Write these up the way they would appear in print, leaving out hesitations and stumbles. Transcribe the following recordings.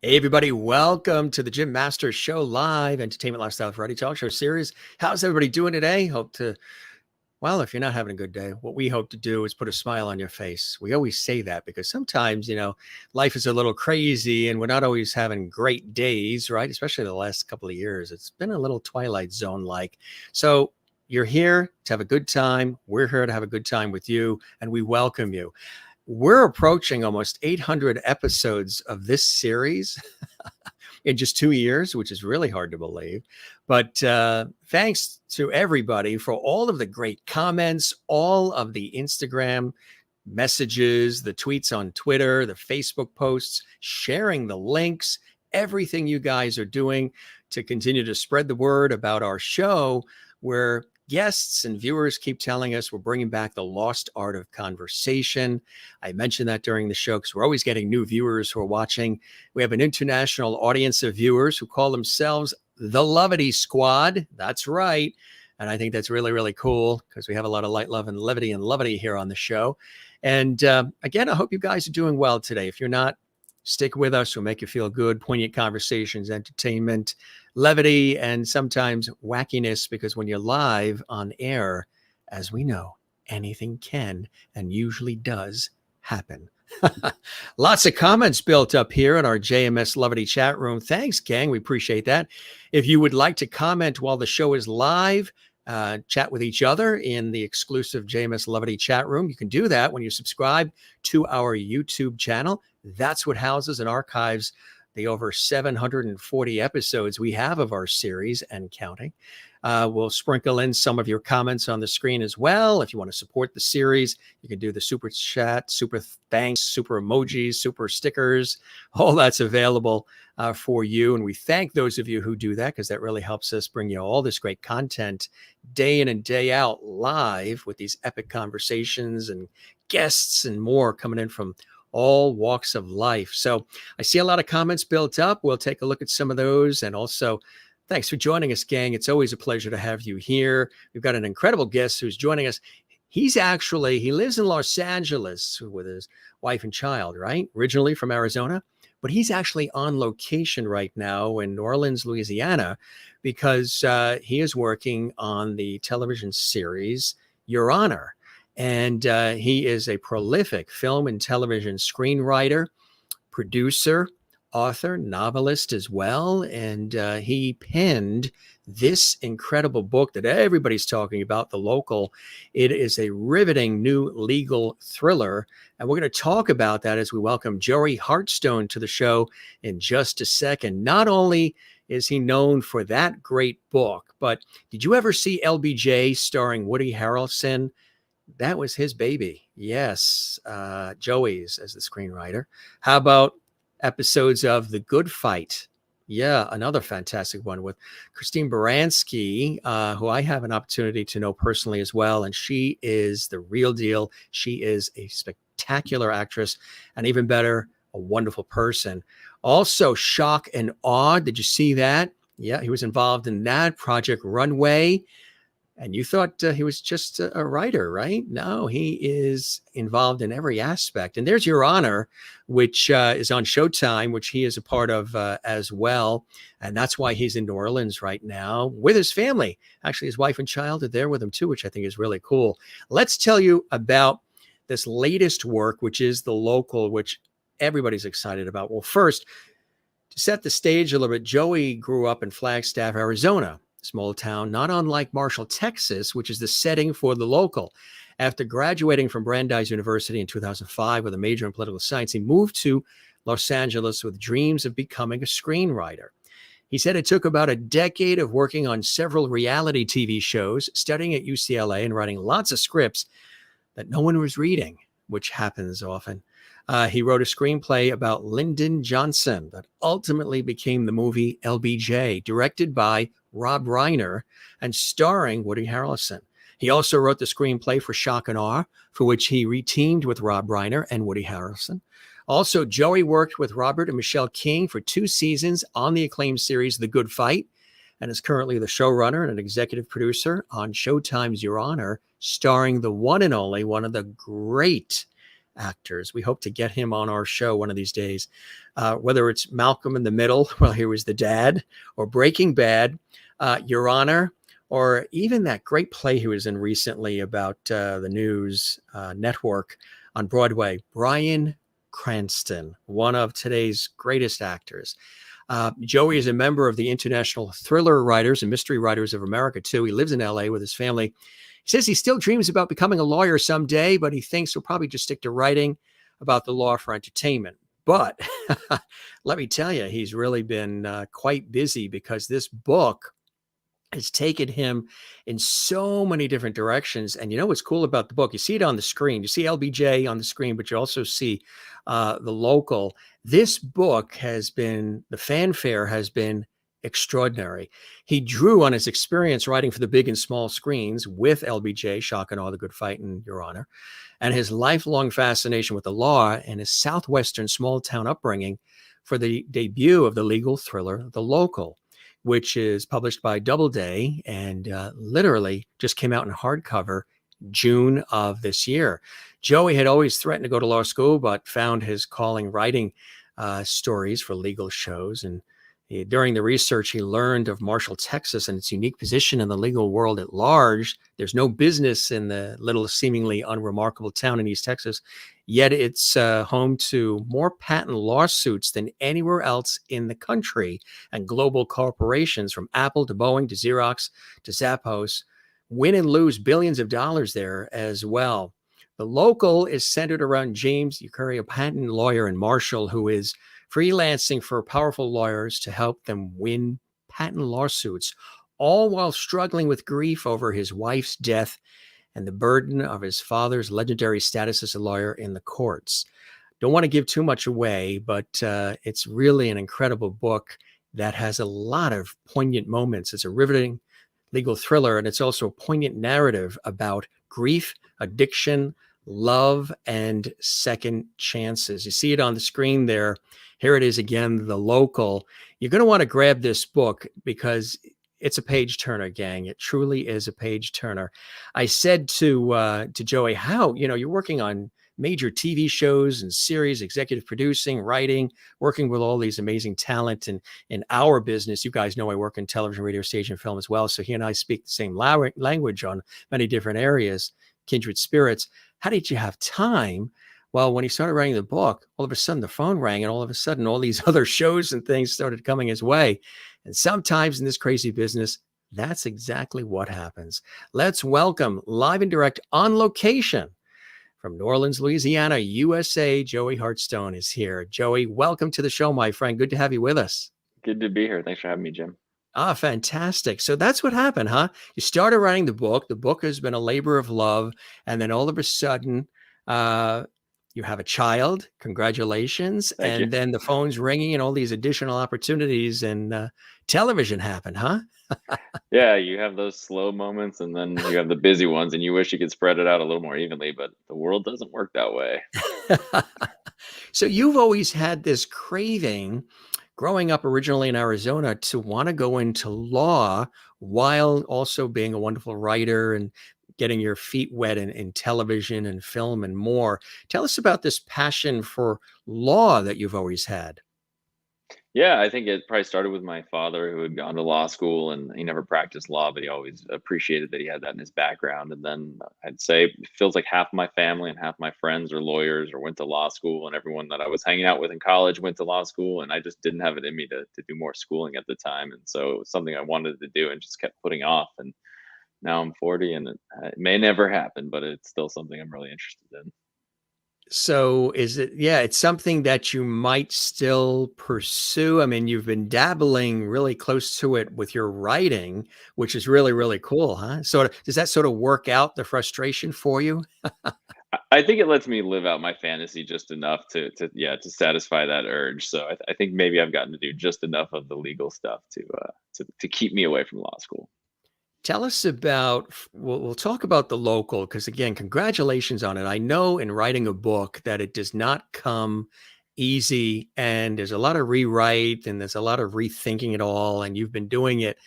Hey, everybody. Welcome to the Jim Masters Show Live Entertainment Lifestyle Variety Talk Show series. How's everybody doing today? Well, if you're not having a good day, what we hope to do is put a smile on your face. We always say that because sometimes, life is a little crazy and we're not always having great days, right? Especially the last couple of years. It's been a little Twilight Zone-like. So you're here to have a good time. We're here to have a good time with you, and we welcome you. We're approaching almost 800 episodes of this series in just 2 years, which is really hard to believe. But thanks to everybody for all of the great comments, all of the Instagram messages, the tweets on Twitter, the Facebook posts, sharing the links, everything you guys are doing to continue to spread the word about our show, where guests and viewers keep telling us we're bringing back the lost art of conversation. I mentioned that during the show because we're always getting new viewers who are watching. We have an international audience of viewers who call themselves the Levity Squad. That's right. And I think that's really, really cool because we have a lot of light, love, and levity here on the show. And again, I hope you guys are doing well today. If you're not, stick with us. We'll make you feel good. Poignant conversations, entertainment, levity, and sometimes wackiness, because when you're live on air, as we know, anything can and usually does happen. Lots of comments built up here in our JMS Levity chat room. Thanks, gang. We appreciate that. If you would like to comment while the show is live, chat with each other in the exclusive JMS Levity chat room, you can do that when you subscribe to our YouTube channel. That's what houses and archives the over 740 episodes we have of our series and counting. We'll sprinkle in some of your comments on the screen as well. If you want to support the series, you can do the super chat, super thanks, super emojis, super stickers. All that's available for you. And we thank those of you who do that, because that really helps us bring you all this great content day in and day out live with these epic conversations and guests and more coming in from all walks of life. So I see a lot of comments built up. We'll take a look at some of those. And also, thanks for joining us, gang. It's always a pleasure to have you here. We've got an incredible guest who's joining us. He lives in Los Angeles with his wife and child, right? Originally from Arizona, but he's actually on location right now in New Orleans, Louisiana, because he is working on the television series, Your Honor. And he is a prolific film and television screenwriter, producer, author, novelist as well. And he penned this incredible book that everybody's talking about, The Local. It is a riveting new legal thriller. And we're going to talk about that as we welcome Joey Hartstone to the show in just a second. Not only is he known for that great book, but did you ever see LBJ starring Woody Harrelson? That was his baby. Yes. Joey's as the screenwriter. How about episodes of The Good Fight? Yeah, another fantastic one with Christine Baranski, who I have an opportunity to know personally as well. And she is the real deal. She is a spectacular actress, and even better, a wonderful person. Also, Shock and Awe. Did you see that? Yeah, he was involved in that. Project Runway. And you thought he was just a writer, right? No, he is involved in every aspect. And there's Your Honor, which is on Showtime, which he is a part of as well. And that's why he's in New Orleans right now with his family. Actually, his wife and child are there with him too, which I think is really cool. Let's tell you about this latest work, which is The Local, which everybody's excited about. Well, first, to set the stage a little bit, Joey grew up in Flagstaff, Arizona. Small town, not unlike Marshall, Texas, which is the setting for The Local. After graduating from Brandeis University in 2005 with a major in political science, he moved to Los Angeles with dreams of becoming a screenwriter. He said it took about a decade of working on several reality TV shows, studying at UCLA, and writing lots of scripts that no one was reading, which happens often. He wrote a screenplay about Lyndon Johnson that ultimately became the movie LBJ, directed by Rob Reiner and starring Woody Harrelson. He also wrote the screenplay for Shock and Awe, for which he reteamed with Rob Reiner and Woody Harrelson. Also, Joey worked with Robert and Michelle King for 2 seasons on the acclaimed series The Good Fight, and is currently the showrunner and an executive producer on Showtime's Your Honor, starring the one and only, one of the great actors. We hope to get him on our show one of these days, whether it's Malcolm in the Middle, while he was the dad, or Breaking Bad, Your Honor, or even that great play he was in recently about the news network on Broadway, Bryan Cranston, one of today's greatest actors. Joey is a member of the International Thriller Writers and Mystery Writers of America, too. He lives in LA with his family. He says he still dreams about becoming a lawyer someday, but he thinks he'll probably just stick to writing about the law for entertainment. But let me tell you, he's really been quite busy, because this book has taken him in so many different directions. And you know what's cool about the book? You see it on the screen. You see LBJ on the screen, but you also see the local. This book the fanfare has been extraordinary. He drew on his experience writing for the big and small screens with LBJ, Shock and Awe, The Good Fight, and Your Honor, and his lifelong fascination with the law and his Southwestern small town upbringing for the debut of the legal thriller, The Local, which is published by Doubleday and literally just came out in hardcover June of this year. Joey had always threatened to go to law school, but found his calling writing stories for legal shows. And during the research, he learned of Marshall, Texas, and its unique position in the legal world at large. There's no business in the little, seemingly unremarkable town in East Texas, yet it's home to more patent lawsuits than anywhere else in the country. And global corporations from Apple to Boeing to Xerox to Zappos win and lose billions of dollars there as well. The Local is centered around James Eucuri, a patent lawyer in Marshall, who is freelancing for powerful lawyers to help them win patent lawsuits, all while struggling with grief over his wife's death and the burden of his father's legendary status as a lawyer in the courts. Don't want to give too much away, but it's really an incredible book that has a lot of poignant moments. It's a riveting legal thriller, and it's also a poignant narrative about grief, addiction, love, and second chances. You see it on the screen there. Here it is again, The Local. You're going to want to grab this book because it's a page turner, gang. It truly is a page turner. I said to Joey, how, you're working on major TV shows and series, executive producing, writing, working with all these amazing talent. And in our business, you guys know I work in television, radio, stage, and film as well. So he and I speak the same language on many different areas, kindred spirits. How did you have time? Well, when he started writing the book, all of a sudden the phone rang, and all of a sudden all these other shows and things started coming his way. And sometimes in this crazy business, that's exactly what happens. Let's welcome, live and direct, on location from New Orleans, Louisiana, USA, Joey Hartstone is here. Joey, welcome to the show, my friend. Good to have you with us. Good to be here. Thanks for having me, Jim. Fantastic. So that's what happened, huh? You started writing the book. The book has been a labor of love. And then all of a sudden, you have a child. Congratulations. Thank you. Then the phone's ringing and all these additional opportunities, and television happened, huh? Yeah, you have those slow moments, and then you have the busy ones, and you wish you could spread it out a little more evenly, but the world doesn't work that way. So you've always had this craving, growing up originally in Arizona, to want to go into law while also being a wonderful writer and getting your feet wet in television and film and more. Tell us about this passion for law that you've always had. Yeah, I think it probably started with my father, who had gone to law school, and he never practiced law, but he always appreciated that he had that in his background. And then I'd say it feels like half my family and half my friends are lawyers or went to law school, and everyone that I was hanging out with in college went to law school, and I just didn't have it in me to do more schooling at the time. And so it was something I wanted to do and just kept putting off. And now I'm 40, and it may never happen, but it's still something I'm really interested in. So it's something that you might still pursue. I mean, you've been dabbling really close to it with your writing, which is really, really cool, huh? So does that sort of work out the frustration for you? I think it lets me live out my fantasy just enough to satisfy that urge. So I think maybe I've gotten to do just enough of the legal stuff to keep me away from law school. Tell us about, we'll talk about The Local, because again, congratulations on it. I know in writing a book that it does not come easy, and there's a lot of rewrite and there's a lot of rethinking it all. And you've been doing it,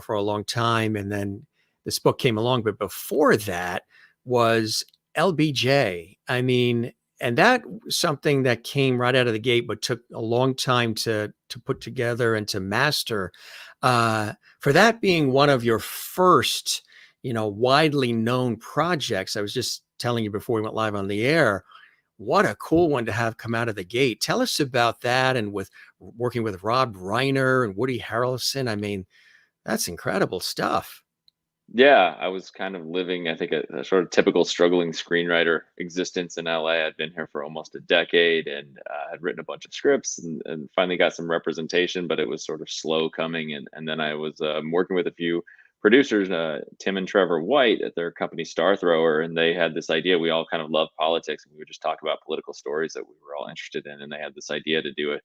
for a long time. And then this book came along, but before that was LBJ. I mean, and that was something that came right out of the gate, but took a long time to put together and to master. For that being one of your first, widely known projects, I was just telling you before we went live on the air, what a cool one to have come out of the gate. Tell us about that, and with working with Rob Reiner and Woody Harrelson. I mean, that's incredible stuff. Yeah, I was kind of living, I think, a sort of typical struggling screenwriter existence in LA. I'd been here for almost a decade and had written a bunch of scripts and finally got some representation, but it was sort of slow coming. And then I was working with a few producers, Tim and Trevor White at their company Star Thrower, and they had this idea. We all kind of love politics, and we would just talk about political stories that we were all interested in. And they had this idea to do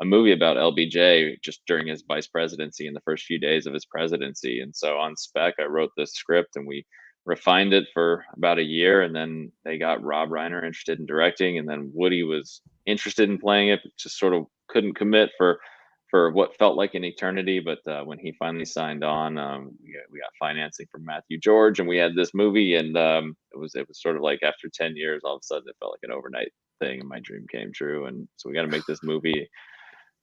a movie about LBJ just during his vice presidency in the first few days of his presidency. And so on spec, I wrote this script and we refined it for about a year. And then they got Rob Reiner interested in directing. And then Woody was interested in playing it, but just sort of couldn't commit for what felt like an eternity. But when he finally signed on, we got financing from Matthew George, and we had this movie. And it was sort of like after 10 years, all of a sudden it felt like an overnight thing, and my dream came true. And so we got to make this movie.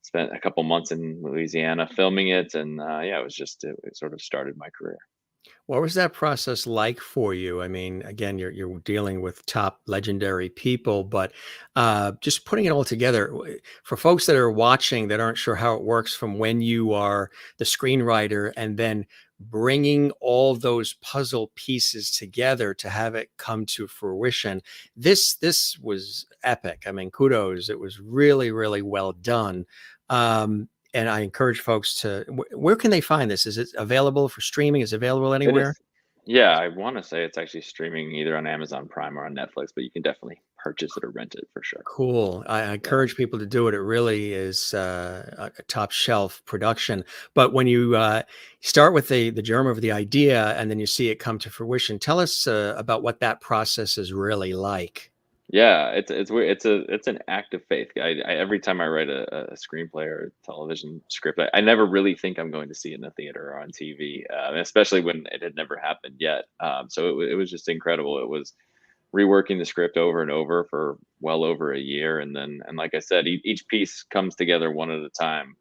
Spent a couple months in Louisiana filming it, and yeah, it sort of started my career. What was that process like for you? I mean, again, you're dealing with top legendary people, but just putting it all together for folks that are watching that aren't sure how it works, from when you are the screenwriter and then bringing all those puzzle pieces together to have it come to fruition. This was epic. I mean, kudos. It was really, really well done. And I encourage folks to, where can they find this? Is it available for streaming? Is it available It anywhere? is, yeah. I want to say it's actually streaming either on Amazon Prime or on Netflix, but you can definitely purchase it or rent it for sure. Cool. I Yeah. encourage people to do it. It really is a top shelf production. But when you start with the germ of the idea and then you see it come to fruition, tell us about what that process is really like. Yeah, it's weird. It's an act of faith. Every time I write a screenplay or a television script, I never really think I'm going to see it in the theater or on TV, especially when it had never happened yet. So it was just incredible. It was reworking the script over and over for well over a year, and then like I said, each piece comes together one at a time.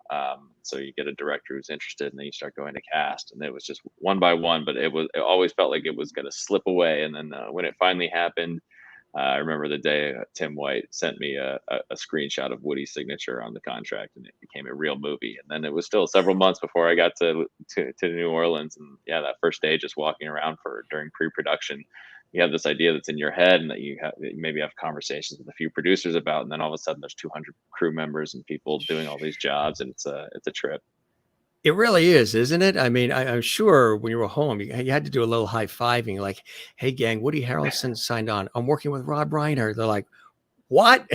So you get a director who's interested, and then you start going to cast, and it was just one by one. But it always felt like it was going to slip away, and then when it finally happened. I remember the day Tim White sent me a screenshot of Woody's signature on the contract, and it became a real movie. And then it was still several months before I got to New Orleans. And yeah, that first day, just walking around during pre-production, you have this idea that's in your head, and that you maybe have conversations with a few producers about, and then all of a sudden there's 200 crew members and people doing all these jobs, and it's a trip. It really is, isn't it? I mean, I'm sure when you were home, you had to do a little high fiving, like, "Hey, gang, Woody Harrelson signed on. I'm working with Rob Reiner." They're like, "What?"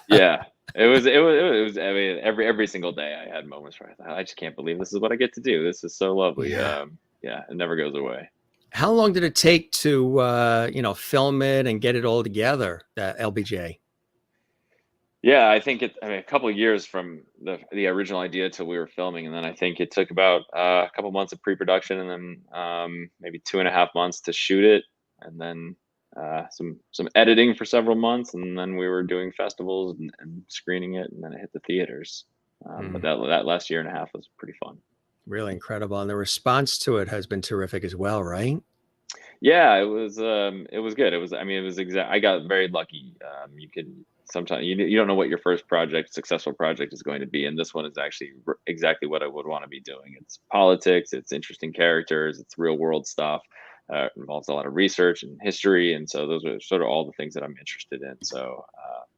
Yeah. It was. I mean, every single day I had moments where I thought, I just can't believe this is what I get to do. This is so lovely. Yeah. Yeah, it never goes away. How long did it take to, film it and get it all together, that LBJ? Yeah, I think I mean, a couple of years from the original idea till we were filming, and then I think it took about a couple months of pre-production, and then maybe 2.5 months to shoot it, and then some editing for several months, and then we were doing festivals and screening it, and then it hit the theaters. But Mm, that last year and a half was pretty fun. really incredible. And the response to it has been terrific as well, right? Yeah, it was good. I mean, it was I got very lucky. You can sometimes you don't know what your first successful project is going to be, and this one is actually exactly what I would want to be doing. It's politics, it's interesting characters, it's real world stuff. Involves a lot of research and history, and so those are sort of all the things that I'm interested in. So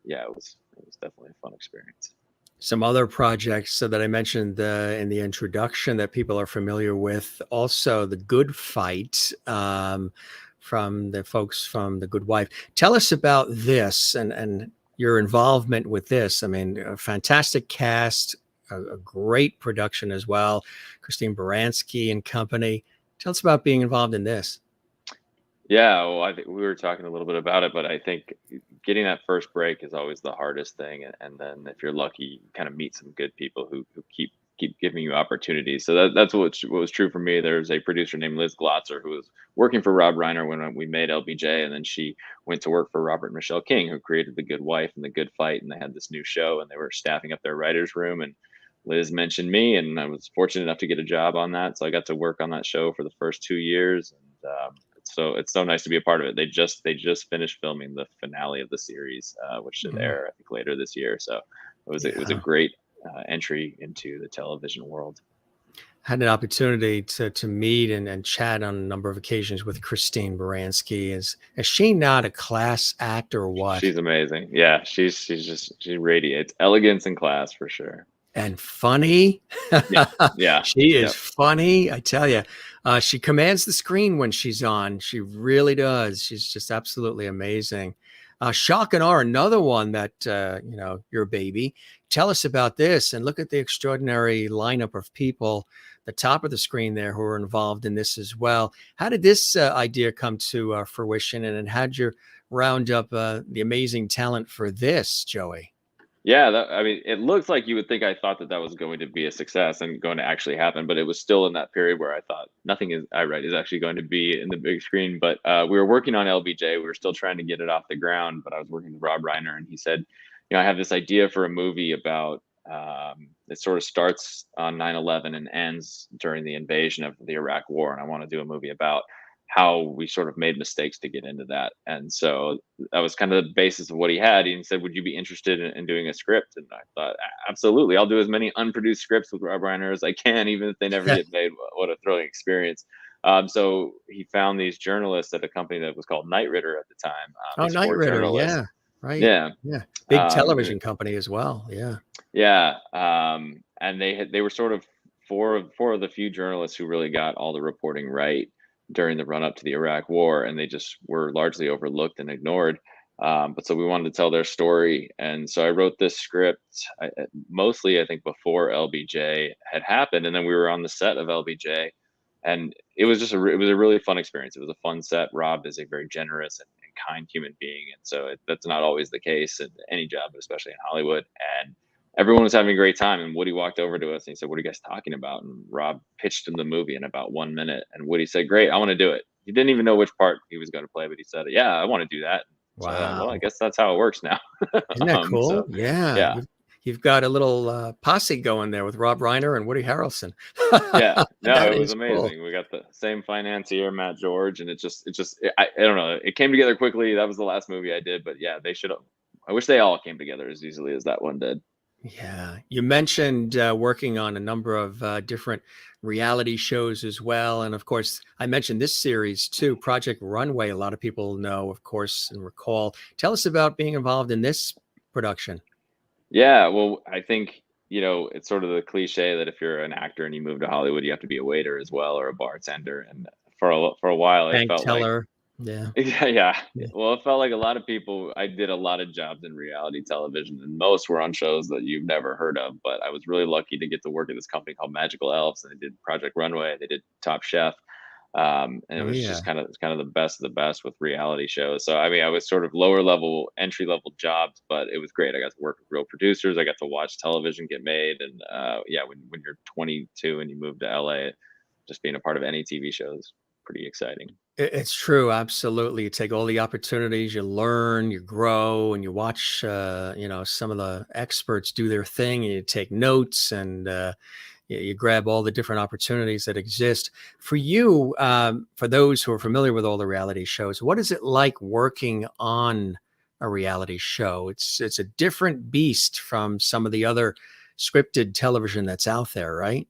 yeah, it was definitely a fun experience. Some other projects that I mentioned in the introduction that people are familiar with. Also, The Good Fight, from the folks from The Good Wife. Tell us about this and your involvement with this. I mean, a fantastic cast, a great production as well. Christine Baranski and company. Tell us about being involved in this. Yeah, well, I think we were talking a little bit about it, but I think getting that first break is always the hardest thing. And then if you're lucky, you kind of meet some good people who keep keep giving you opportunities. So that's what was true for me. There's a producer named Liz Glotzer who was working for Rob Reiner when we made LBJ, and then she went to work for Robert and Michelle King, who created The Good Wife and The Good Fight, and they had this new show, and they were staffing up their writers' room, and Liz mentioned me, and I was fortunate enough to get a job on that. So I got to work on that show for the first 2 years, and it's so nice to be a part of it. They just finished filming the finale of the series, which should Mhm. air I think later this year. So it was a Yeah. great entry into the television world. Had an opportunity to meet and chat on a number of occasions with Christine Baranski. Is she not a class act or what? She's amazing. Yeah, she radiates elegance and class for sure. And funny. Yeah, yeah, She is yep. funny, I tell you. She commands the screen when she's on. She really does. She's just absolutely amazing. Shock and Awe, another one that your baby. Tell us about this, and look at the extraordinary lineup of people, the top of the screen there, who are involved in this as well. How did this idea come to fruition, and how'd you round up the amazing talent for this, Joey? Yeah, I mean, it looks like you would think I thought that that was going to be a success and going to actually happen, but it was still in that period where I thought nothing is I write is actually going to be in the big screen. But we were working on LBJ. We were still trying to get it off the ground, but I was working with Rob Reiner, and he said, I have this idea for a movie about it sort of starts on 9/11 and ends during the invasion of the Iraq War, and I want to do a movie about how we sort of made mistakes to get into that. And so that was kind of the basis of what he had. He said, "Would you be interested in doing a script?" And I thought, "Absolutely, I'll do as many unproduced scripts with Rob Reiner as I can, even if they never get made." What a thrilling experience! So he found these journalists at a company that was called Night Ritter at the time. Oh, These Night four Ritter, journalists, yeah, right, yeah, yeah, big and television company as well, yeah. yeah, and they were sort of four of the few journalists who really got all the reporting right during the run up to the Iraq War, and they just were largely overlooked and ignored. But so we wanted to tell their story, and so I wrote this script mostly, I think, before LBJ had happened, and then we were on the set of LBJ, and it was just it was a really fun experience. It was a fun set. Rob is a very generous and kind human being, and so that's not always the case in any job, but especially in Hollywood. And everyone was having a great time. And Woody walked over to us and he said, "What are you guys talking about?" And Rob pitched him the movie in about 1 minute. And Woody said, "Great, I want to do it." He didn't even know which part he was going to play, but he said, "Yeah, I want to do that." So I thought, well, I Wow. guess that's how it works now. Isn't that So cool? Yeah, yeah, you've got a little, posse going there with Rob Reiner and Woody Harrelson. yeah, no, That it was is cool. amazing. We got the same financier, Matt George, and I don't know. It came together quickly. That was the last movie I did, but yeah, they should have. I wish they all came together as easily as that one did. Yeah. You mentioned, working on a number of, different reality shows as well, and of course, I mentioned this series too, Project Runway, a lot of people know, of course, and recall. Tell us about being involved in this production. Yeah, well, I think, it's sort of the cliche that if you're an actor and you move to Hollywood, you have to be a waiter as well or a bartender. And for a while, it Bank felt like, teller. Yeah. yeah, yeah. Yeah. Well, it felt like a lot of people. I did a lot of jobs in reality television, and most were on shows that you've never heard of. But I was really lucky to get to work at this company called Magical Elves, and they did Project Runway, they did Top Chef, and it Oh, was yeah. just kind of the best of the best with reality shows. So I mean, I was sort of lower level, entry level jobs, but it was great. I got to work with real producers. I got to watch television get made, and yeah, when you're 22 and you move to LA, just being a part of any TV show is pretty exciting. It's true, absolutely. You take all the opportunities, you learn, you grow, and you watch, some of the experts do their thing, and you take notes, and you grab all the different opportunities that exist. For you, for those who are familiar with all the reality shows, what is it like working on a reality show? It's a different beast from some of the other scripted television that's out there, right?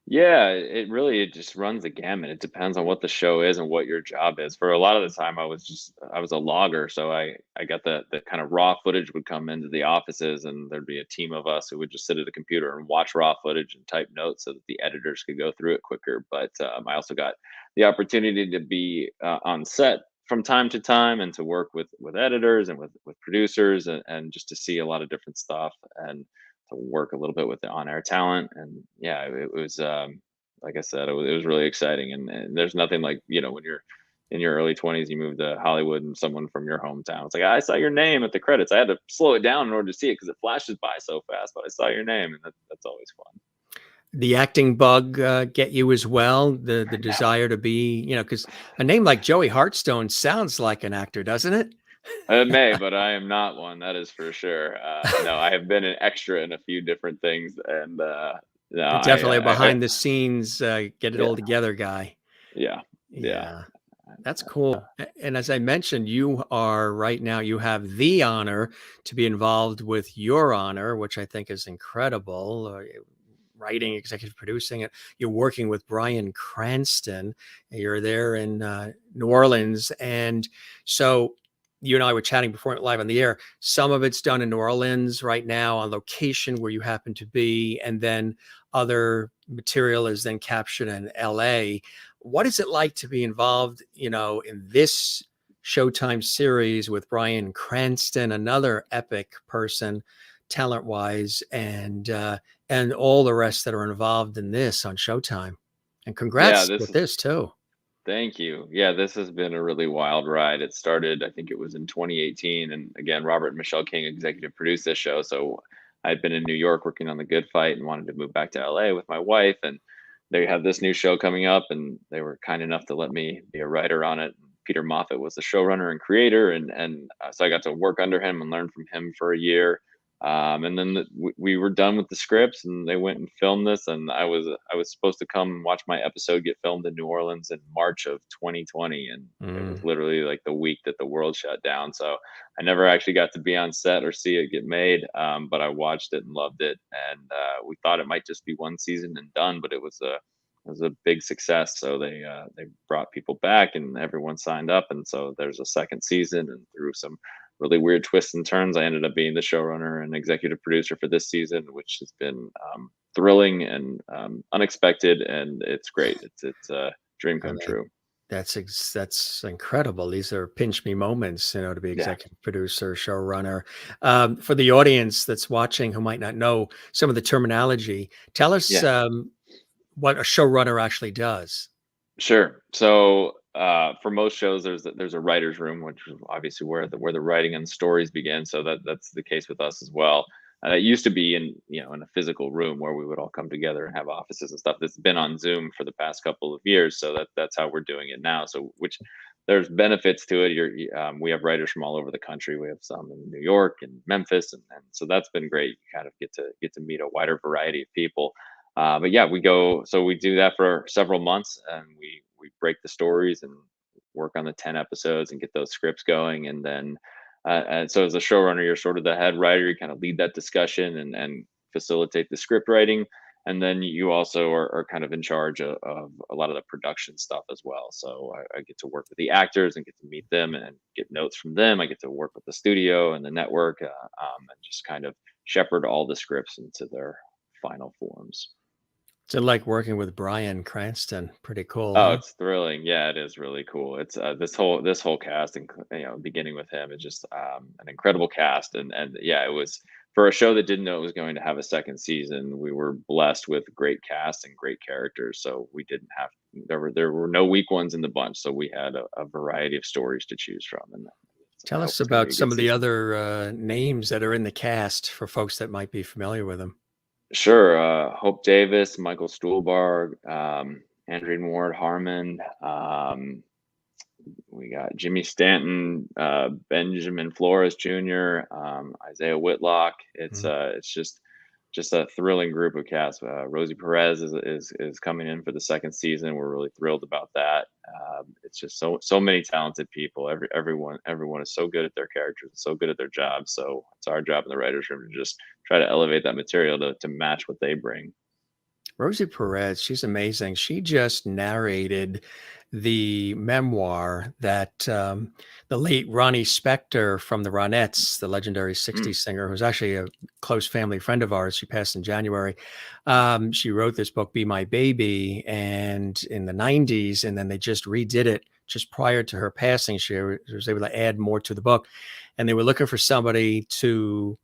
Yeah, it just runs the gamut. It depends on what the show is and what your job is. For a lot of the time, I was a logger, so I got the kind of raw footage would come into the offices, and there'd be a team of us who would just sit at a computer and watch raw footage and type notes so that the editors could go through it quicker. But I also got the opportunity to be on set from time to time and to work with editors and with producers and just to see a lot of different stuff and to work a little bit with the on-air talent. And yeah, it was like I said, it was really exciting. And there's nothing like, when you're in your early 20s, you move to Hollywood and someone from your hometown, it's like, I saw your name at the credits. I had to slow it down in order to see it because it flashes by so fast, but I saw your name, and that's always fun. the acting bug get you as well? The desire to be, because a name like Joey Hartstone sounds like an actor, doesn't it? It may, but I am not one. That is for sure. No, I have been an extra in a few different things, and no, But definitely a behind the scenes, get it all yeah, together guy. yeah, yeah. Yeah, that's cool. And as I mentioned, you are right now, you have the honor to be involved with Your Honor, which I think is incredible. Writing, executive producing it. You're working with Bryan Cranston. You're there in New Orleans. And so you and I were chatting before it went live on the air. Some of it's done in New Orleans right now on location where you happen to be. And then other material is then captured in LA. What is it like to be involved, in this Showtime series with Bryan Cranston, another epic person, talent-wise, and all the rest that are involved in this on Showtime? And Yeah, congrats this with is this too. Thank you. Yeah, this has been a really wild ride. It started, I think it was in 2018, and again, Robert and Michelle King executive produced this show. So I'd been in New York working on The Good Fight and wanted to move back to LA with my wife, and they had this new show coming up, and they were kind enough to let me be a writer on it. Peter Moffat was the showrunner and creator, and so I got to work under him and learn from him for a year. And then we were done with the scripts, and they went and filmed this. And I was supposed to come watch my episode get filmed in New Orleans in March of 2020, and it was Mm. literally like the week that the world shut down. So I never actually got to be on set or see it get made, but I watched it and loved it. And we thought it might just be one season and done, but it was a big success. So they brought people back, and everyone signed up, and so there's a second season. And through some really weird twists and turns, I ended up being the showrunner and executive producer for this season, which has been thrilling and unexpected, and it's great. It's a dream I come mean, true. that's incredible. These are pinch me moments, to be Yeah, executive producer, showrunner. For the audience that's watching who might not know some of the terminology, tell us yeah. what a showrunner actually does. Sure. So for most shows, there's a writer's room, which is obviously where the writing and stories begin. So that's the case with us as well. It used to be in a physical room where we would all come together and have offices and stuff. That's been on Zoom for the past couple of years, so that's how we're doing it now. So which there's benefits to it. We have writers from all over the country. We have some in New York and Memphis, and so that's been great. You kind of get to meet a wider variety of people. But yeah, we do that for several months, and we break the stories and work on the 10 episodes and get those scripts going. And then and so as a showrunner, you're sort of the head writer. You kind of lead that discussion and facilitate the script writing. And then you also are kind of in charge of a lot of the production stuff as well. So I get to work with the actors and get to meet them and get notes from them. I get to work with the studio and the network, and just kind of shepherd all the scripts into their final forms. So like working with Bryan Cranston, pretty cool, Oh, huh? it's thrilling. Yeah, it is really cool. It's this whole cast, and beginning with him, is just an incredible cast. And yeah, it was for a show that didn't know it was going to have a second season. We were blessed with great cast and great characters, so we didn't have there were no weak ones in the bunch. So we had a variety of stories to choose from, and Tell I hope us it's going to be about a some good of the season. other names that are in the cast for folks that might be familiar with them. Sure. Hope Davis, Michael Stuhlbarg, Andrew Ward Harmon. We got Jimmy Stanton, Benjamin Flores Jr., Isaiah Whitlock. It's Mm. it's just a thrilling group of cast. Rosie Perez is coming in for the second season. We're really thrilled about that. It's just so many talented people. Everyone is so good at their characters, so good at their jobs. So it's our job in the writers' room to just try to elevate that material to match what they bring. Rosie Perez, she's amazing. She just narrated the memoir that the late Ronnie Spector from the Ronettes, the legendary Mm, 60s singer, who's actually a close family friend of ours, she passed in January. She wrote this book, Be My Baby, and in the 90s, and then they just redid it just prior to her passing. She was able to add more to the book, and they were looking for somebody to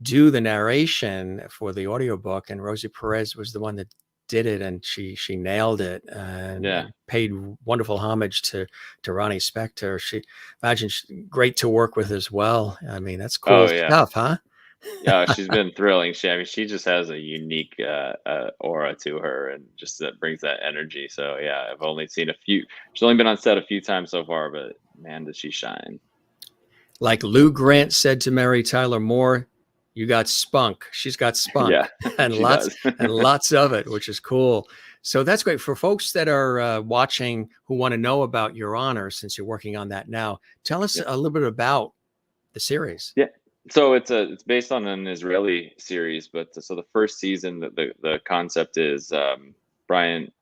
do the narration for the audiobook, and Rosie Perez was the one that did it, and she nailed it yeah. and paid wonderful homage to Ronnie Spector. She great to work with as well. I mean, that's Oh cool yeah. stuff, huh? Yeah, she's been thrilling. I mean, she just has a unique aura to her, and just that brings that energy. So yeah, I've only seen a few. She's only been on set a few times so far, but man, does she shine! Like Lou Grant said to Mary Tyler Moore, "You got spunk." She's got Yeah, spunk, and she does. lots of it, which is cool. So that's great for folks that are watching who want to know about Your Honor, since you're working on that now. Tell us Yeah. a little bit about the series. Yeah. So it's based on an Israeli series, but so the first season, the concept is Bryan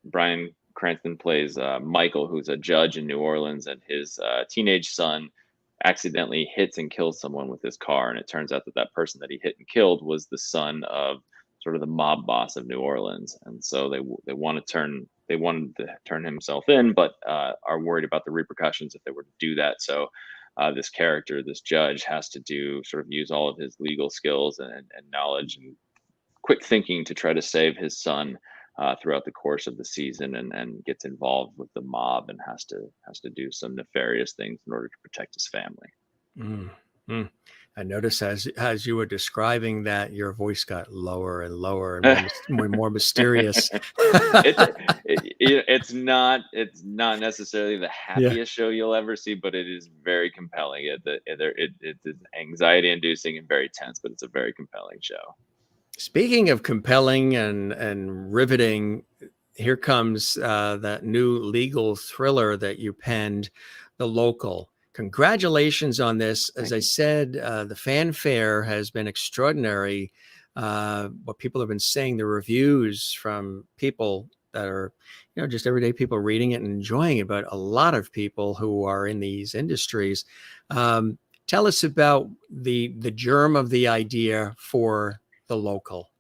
Cranston plays Michael, who's a judge in New Orleans, and his teenage son accidentally hits and kills someone with his car, and it turns out that that person that he hit and killed was the son of sort of the mob boss of New Orleans, and so they wanted to turn himself in, but are worried about the repercussions if they were to do that. So this character, this judge, has to do sort of use all of his legal skills and knowledge and quick thinking to try to save his son throughout the course of the season, and gets involved with the mob and has to do some nefarious things in order to protect his family. Mm, mm. I noticed as you were describing that, your voice got lower and lower and more mysterious. it's it's not necessarily the Yeah. happiest show you'll ever see, but it is very compelling. It is anxiety inducing and very tense, but it's a very compelling show. Speaking of compelling and riveting, here comes that new legal thriller that you penned, The Local. Congratulations on this. As Thank I you. said, the fanfare has been extraordinary. What people have been saying, the reviews from people that are, just everyday people reading it and enjoying it, but a lot of people who are in these industries. Um, Tell us about the germ of the idea for The Local.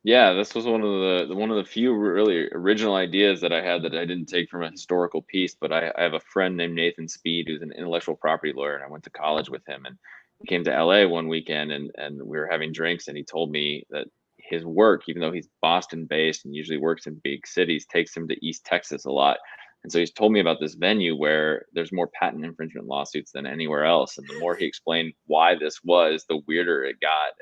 Yeah, this was one of the few really original ideas that I had that I didn't take from a historical piece. But I have a friend named Nathan Speed who's an intellectual property lawyer, and I went to college with him. And he came to LA one weekend, and we were having drinks, and he told me that his work, even though he's Boston based and usually works in big cities, takes him to East Texas a lot. And so he's told me about this venue where there's more patent infringement lawsuits than anywhere else. And the more he explained why this was, the weirder it got.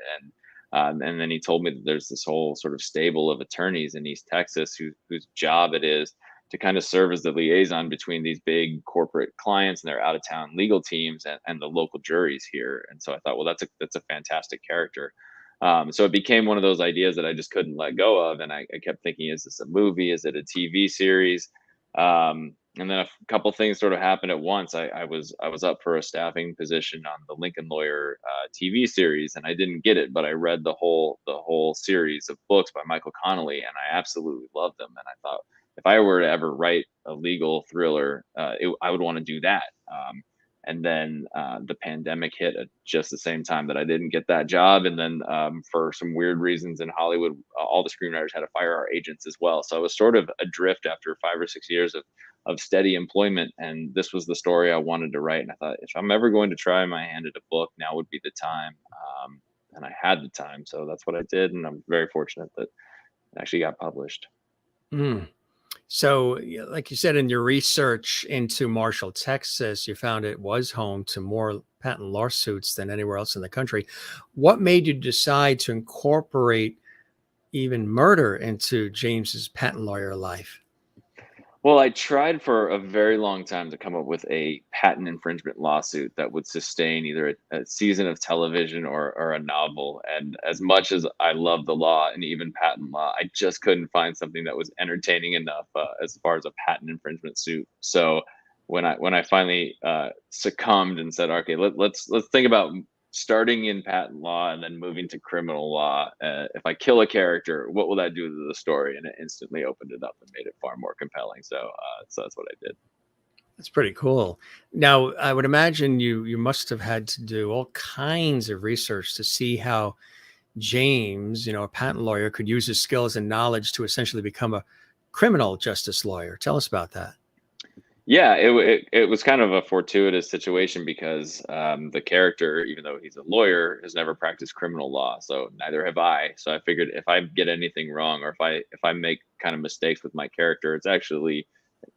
And then he told me that there's this whole sort of stable of attorneys in East Texas whose job it is to kind of serve as the liaison between these big corporate clients and their out of town legal teams, and the local juries here. And so I thought, well, that's a fantastic character. So it became one of those ideas that I just couldn't let go of. And I kept thinking, is this a movie? Is it a TV series? And then a couple things sort of happened at once. I was up for a staffing position on the Lincoln Lawyer TV series, and I didn't get it, but I read the whole series of books by Michael Connolly, and I absolutely loved them. And I thought, if I were to ever write a legal thriller, I would want to do that. And then the pandemic hit at just the same time that I didn't get that job. And then for some weird reasons in Hollywood, all the screenwriters had to fire our agents as well. So I was sort of adrift after 5 or 6 years of steady employment. And this was the story I wanted to write. And I thought, if I'm ever going to try my hand at a book, now would be the time. And I had the time. So that's what I did. And I'm very fortunate that it actually got published. Mm. So, like you said, in your research into Marshall, Texas, you found it was home to more patent lawsuits than anywhere else in the country. What made you decide to incorporate even murder into James's patent lawyer life? Well, I tried for a very long time to come up with a patent infringement lawsuit that would sustain either a season of television or a novel. And as much as I love the law and even patent law, I just couldn't find something that was entertaining enough as far as a patent infringement suit. So when I finally succumbed and said, okay, let's think about starting in patent law and then moving to criminal law. If I kill a character, what will that do to the story? And it instantly opened it up and made it far more compelling. So that's what I did. That's pretty cool. Now, I would imagine you must have had to do all kinds of research to see how James, a patent lawyer, could use his skills and knowledge to essentially become a criminal justice lawyer. Tell us about that. Yeah, it was kind of a fortuitous situation because the character, even though he's a lawyer, has never practiced criminal law, so neither have I. So I figured if I get anything wrong, or if I make kind of mistakes with my character, it's actually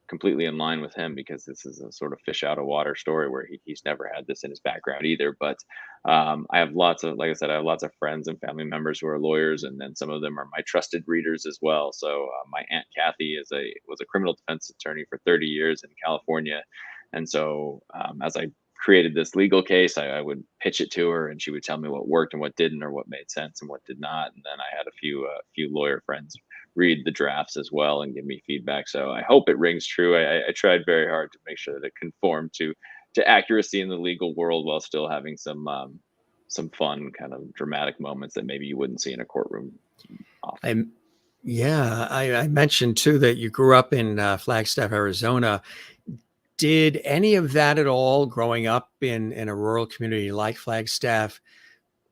completely in line with him because this is a sort of fish out of water story where he's never had this in his background either. But I have lots of, like I said, I have lots of friends and family members who are lawyers, and then some of them are my trusted readers as well. So my aunt Kathy was a criminal defense attorney for 30 years in California, and so as I created this legal case, I would pitch it to her, and she would tell me what worked and what didn't, or what made sense and what did not. And then I had a few lawyer friends read the drafts as well and give me feedback. So I hope it rings true. I tried very hard to make sure that it conformed to accuracy in the legal world while still having some fun kind of dramatic moments that maybe you wouldn't see in a courtroom often. I mentioned too that you grew up in Flagstaff, Arizona. Did any of that at all growing up in a rural community like Flagstaff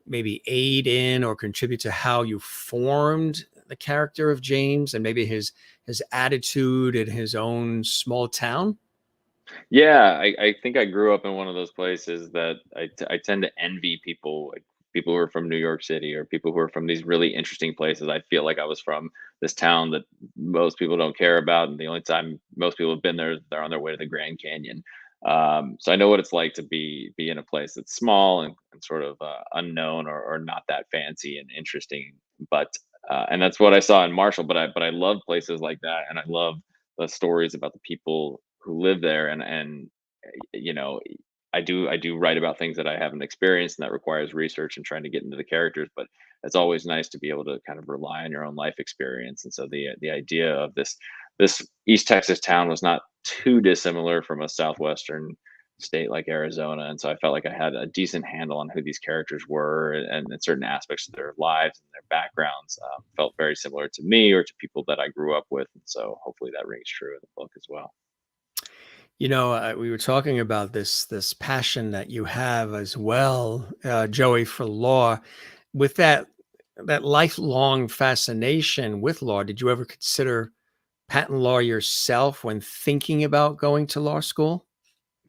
maybe aid in or contribute to how you formed the character of James and maybe his attitude in his own small town? Yeah, I think I grew up in one of those places that I tend to envy people, like people who are from New York City or people who are from these really interesting places. I feel like I was from this town that most people don't care about, and the only time most people have been there, they're on their way to the Grand Canyon. So I know what it's like to be in a place that's small and sort of unknown or not that fancy and interesting. But and that's what I saw in Marshall. But I love places like that, and I love the stories about the people who live there. And you know, I do write about things that I haven't experienced, and that requires research and trying to get into the characters. But it's always nice to be able to kind of rely on your own life experience. And so the idea of this East Texas town was not too dissimilar from a southwestern state like Arizona, and so I felt like I had a decent handle on who these characters were, and certain aspects of their lives and their backgrounds felt very similar to me or to people that I grew up with. And so hopefully that rings true in the book as well. We were talking about this passion that you have as well, Joey, for law. With that lifelong fascination with law, did you ever consider patent law yourself when thinking about going to law school?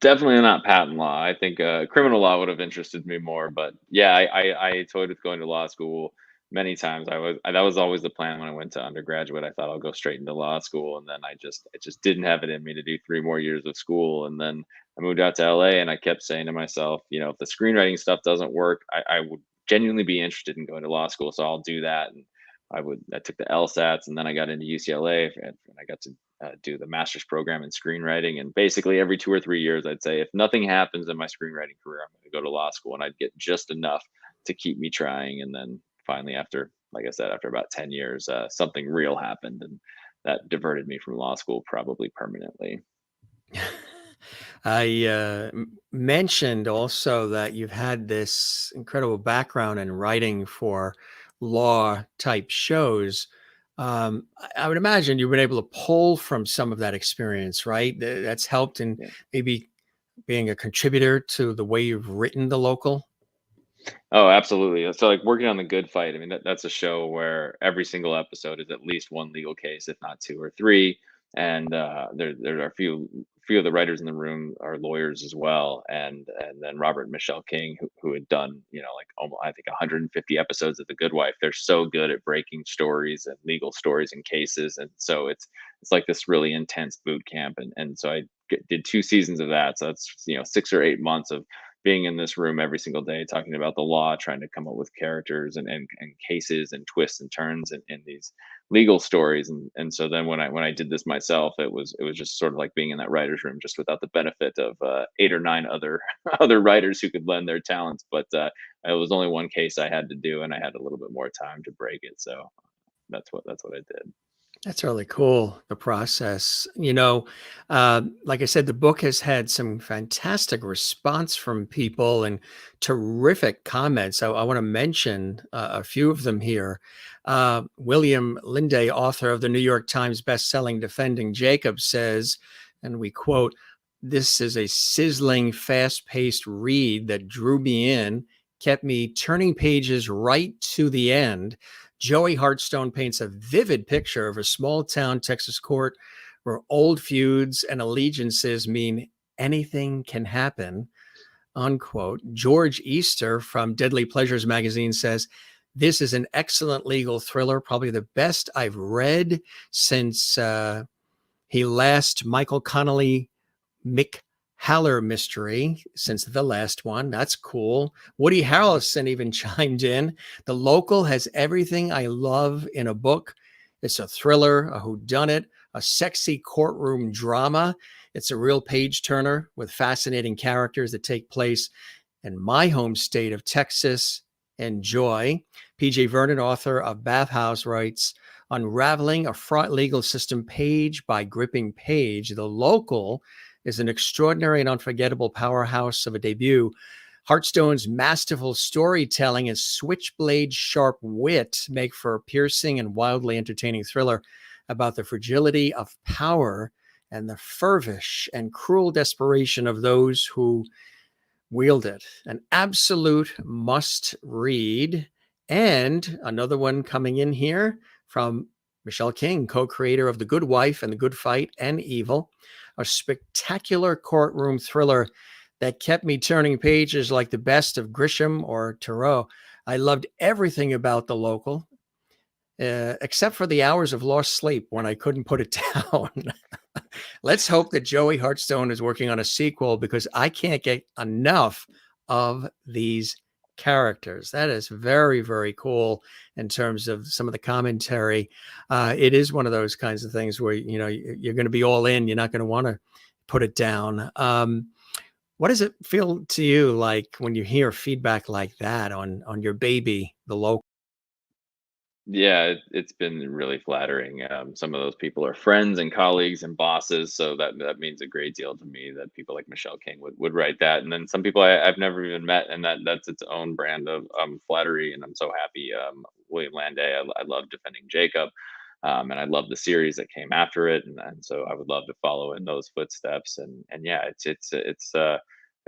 Definitely not patent law. I think criminal law would have interested me more. But yeah, I toyed with going to law school many times. That was always the plan when I went to undergraduate. I thought I'll go straight into law school, and then I just didn't have it in me to do 3 more years of school. And then I moved out to LA, and I kept saying to myself, if the screenwriting stuff doesn't work, I would genuinely be interested in going to law school. So I'll do that. And I took the LSATs, and then I got into UCLA, and I got to do the master's program in screenwriting. And basically, every 2 or 3 years, I'd say, if nothing happens in my screenwriting career, I'm going to go to law school, and I'd get just enough to keep me trying. And then finally, after, like I said, after about 10 years, something real happened, and that diverted me from law school probably permanently. I mentioned also that you've had this incredible background in writing for law type shows. I would imagine you've been able to pull from some of that experience, right? That's helped in Yeah. maybe being a contributor to the way you've written The Local. Oh, absolutely. So, like working on The Good Fight, I mean, that's a show where every single episode is at least one legal case, if not two or three. And there are a few of the writers in the room are lawyers as well, and then Robert and Michelle King, who had done like almost, I think 150 episodes of The Good Wife. They're so good at breaking stories and legal stories and cases, and so it's like this really intense boot camp. And so did 2 seasons of that. So that's 6 or 8 months of being in this room every single day talking about the law, trying to come up with characters and cases and twists and turns in these legal stories. And so then when I did this myself, it was just sort of like being in that writer's room, just without the benefit of 8 or 9 other other writers who could lend their talents. But it was only one case I had to do, and I had a little bit more time to break it. So that's what I did. That's really cool, the process. Like I said, the book has had some fantastic response from people and terrific comments. I want to mention a few of them here. William Linday, author of the New York Times bestselling Defending Jacob, says, and we quote, "This is a sizzling, fast paced read that drew me in, kept me turning pages right to the end. Joey Hartstone paints a vivid picture of a small town Texas court where old feuds and allegiances mean anything can happen," unquote. George Easter from Deadly Pleasures magazine says, "This is an excellent legal thriller, probably the best I've read since He last Michael Connolly Mick Haller mystery since the last one. That's cool. Woody Harrelson even chimed in. The Local has everything I love in a book. It's a thriller, a whodunit, a sexy courtroom drama. It's a real page turner with fascinating characters that take place in my home state of Texas. Enjoy. PJ Vernon, author of Bathhouse, writes, unraveling a fraught legal system page by gripping page. The Local is an extraordinary and unforgettable powerhouse of a debut. Hartstone's masterful storytelling and switchblade sharp wit make for a piercing and wildly entertaining thriller about the fragility of power and the fervish and cruel desperation of those who wield it. An absolute must read. And another one coming in here from Michelle King, co-creator of The Good Wife and The Good Fight and Evil, a spectacular courtroom thriller that kept me turning pages like the best of Grisham or Thoreau. I loved everything about The Local, except for the hours of lost sleep when I couldn't put it down. Let's hope that Joey Hartstone is working on a sequel because I can't get enough of these characters. That is very, very cool in terms of some of the commentary. It is one of those kinds of things where, you know, you're going to be all in. You're not going to want to put it down. What does it feel to you like when you hear feedback like that on your baby, The Local? Yeah, it's been really flattering. Some of those people are friends and colleagues and bosses, so that means a great deal to me that people like Michelle King would write that. And then some people I've never even met, and that's its own brand of flattery. And I'm so happy. William Landay, I love Defending Jacob, and I love the series that came after it, and so I would love to follow in those footsteps. And yeah,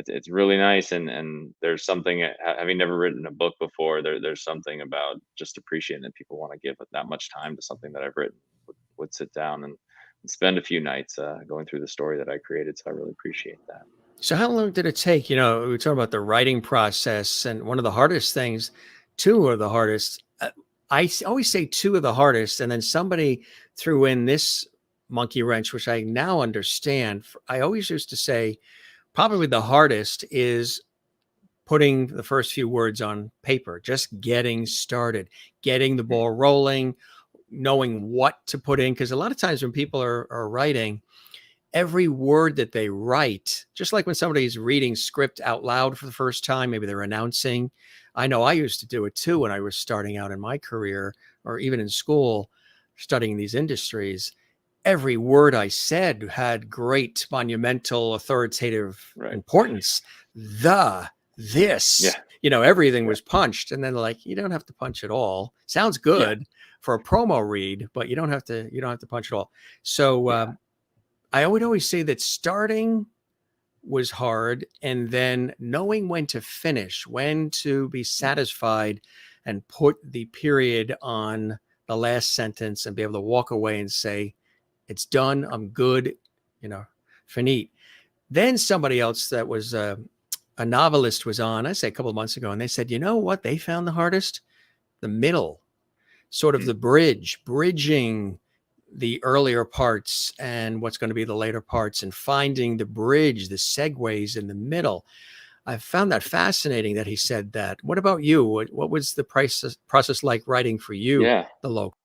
it's really nice, and there's something, having never written a book before, there's something about just appreciating that people want to give it that much time to something that I've written, would sit down and spend a few nights going through the story that I created. So I really appreciate that. So how long did it take? You know, we were talking about the writing process, and one of the hardest things, two are the hardest. Always say two of the hardest, and then somebody threw in this monkey wrench, which I now understand. I always used to say probably the hardest is putting the first few words on paper, just getting started, getting the ball rolling, knowing what to put in. Because a lot of times when people are writing, every word that they write, just like when somebody's reading script out loud for the first time, maybe they're announcing. I know I used to do it too when I was starting out in my career or even in school studying these industries. Every word I said had great monumental authoritative Right. importance. This, Yeah. you know, everything was punched. And then like, you don't have to punch it all. Sounds good for a promo read, but you don't have to punch it all. So I would always say that starting was hard, and then knowing when to finish, when to be satisfied and put the period on the last sentence and be able to walk away and say, it's done, I'm good, you know, finite. Then somebody else that was a novelist was on, I say a couple of months ago, and they said, you know what they found the hardest? The middle, sort of the bridging the earlier parts and what's going to be the later parts, and finding the bridge, the segues in the middle. I found that fascinating that he said that. What about you? What was the process like writing for you, Yeah. The Local?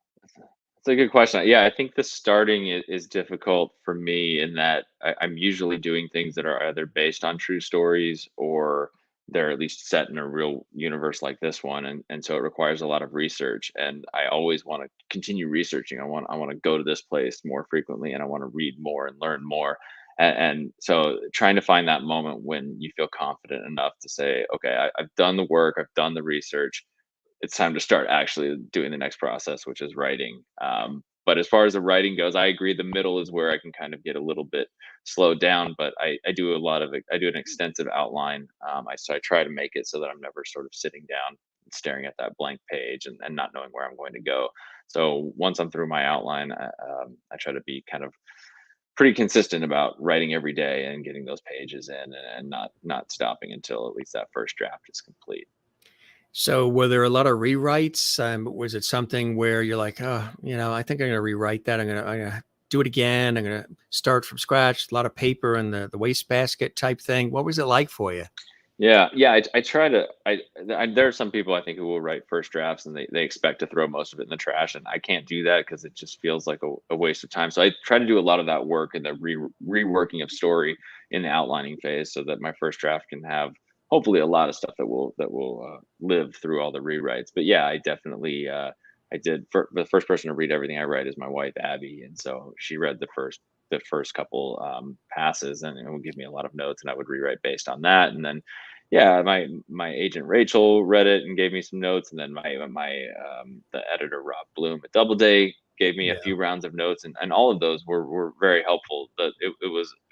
It's a good question. Yeah, I think the starting is difficult for me in that I'm usually doing things that are either based on true stories or they're at least set in a real universe like this one, and so it requires a lot of research. And I always want to continue researching. I want to go to this place more frequently, and I want to read more and learn more. And so trying to find that moment when you feel confident enough to say, okay, I've done the work, I've done the research, it's time to start actually doing the next process, which is writing. But as far as the writing goes, I agree. The middle is where I can kind of get a little bit slowed down, but I do a lot of it. I do an extensive outline. So I try to make it so that I'm never sort of sitting down and staring at that blank page and not knowing where I'm going to go. So once I'm through my outline, I try to be kind of pretty consistent about writing every day and getting those pages in, and not stopping until at least that first draft is complete. So were there a lot of rewrites? Was it something where you're like, oh, you know, I think I'm going to rewrite that. I'm going to do it again. I'm going to start from scratch, a lot of paper in the wastebasket type thing. What was it like for you? Yeah. I try to. There are some people I think who will write first drafts and they expect to throw most of it in the trash, and I can't do that because it just feels like a waste of time. So I try to do a lot of that work and the reworking of story in the outlining phase, so that my first draft can have hopefully a lot of stuff that will live through all the rewrites. But yeah, I definitely. I did. The first person to read everything I write is my wife Abby, and so she read the first couple passes and would give me a lot of notes, and I would rewrite based on that. And then yeah, my agent Rachel read it and gave me some notes, and then the editor Rob Bloom at Doubleday gave me a Yeah. few rounds of notes, and all of those were very helpful. But it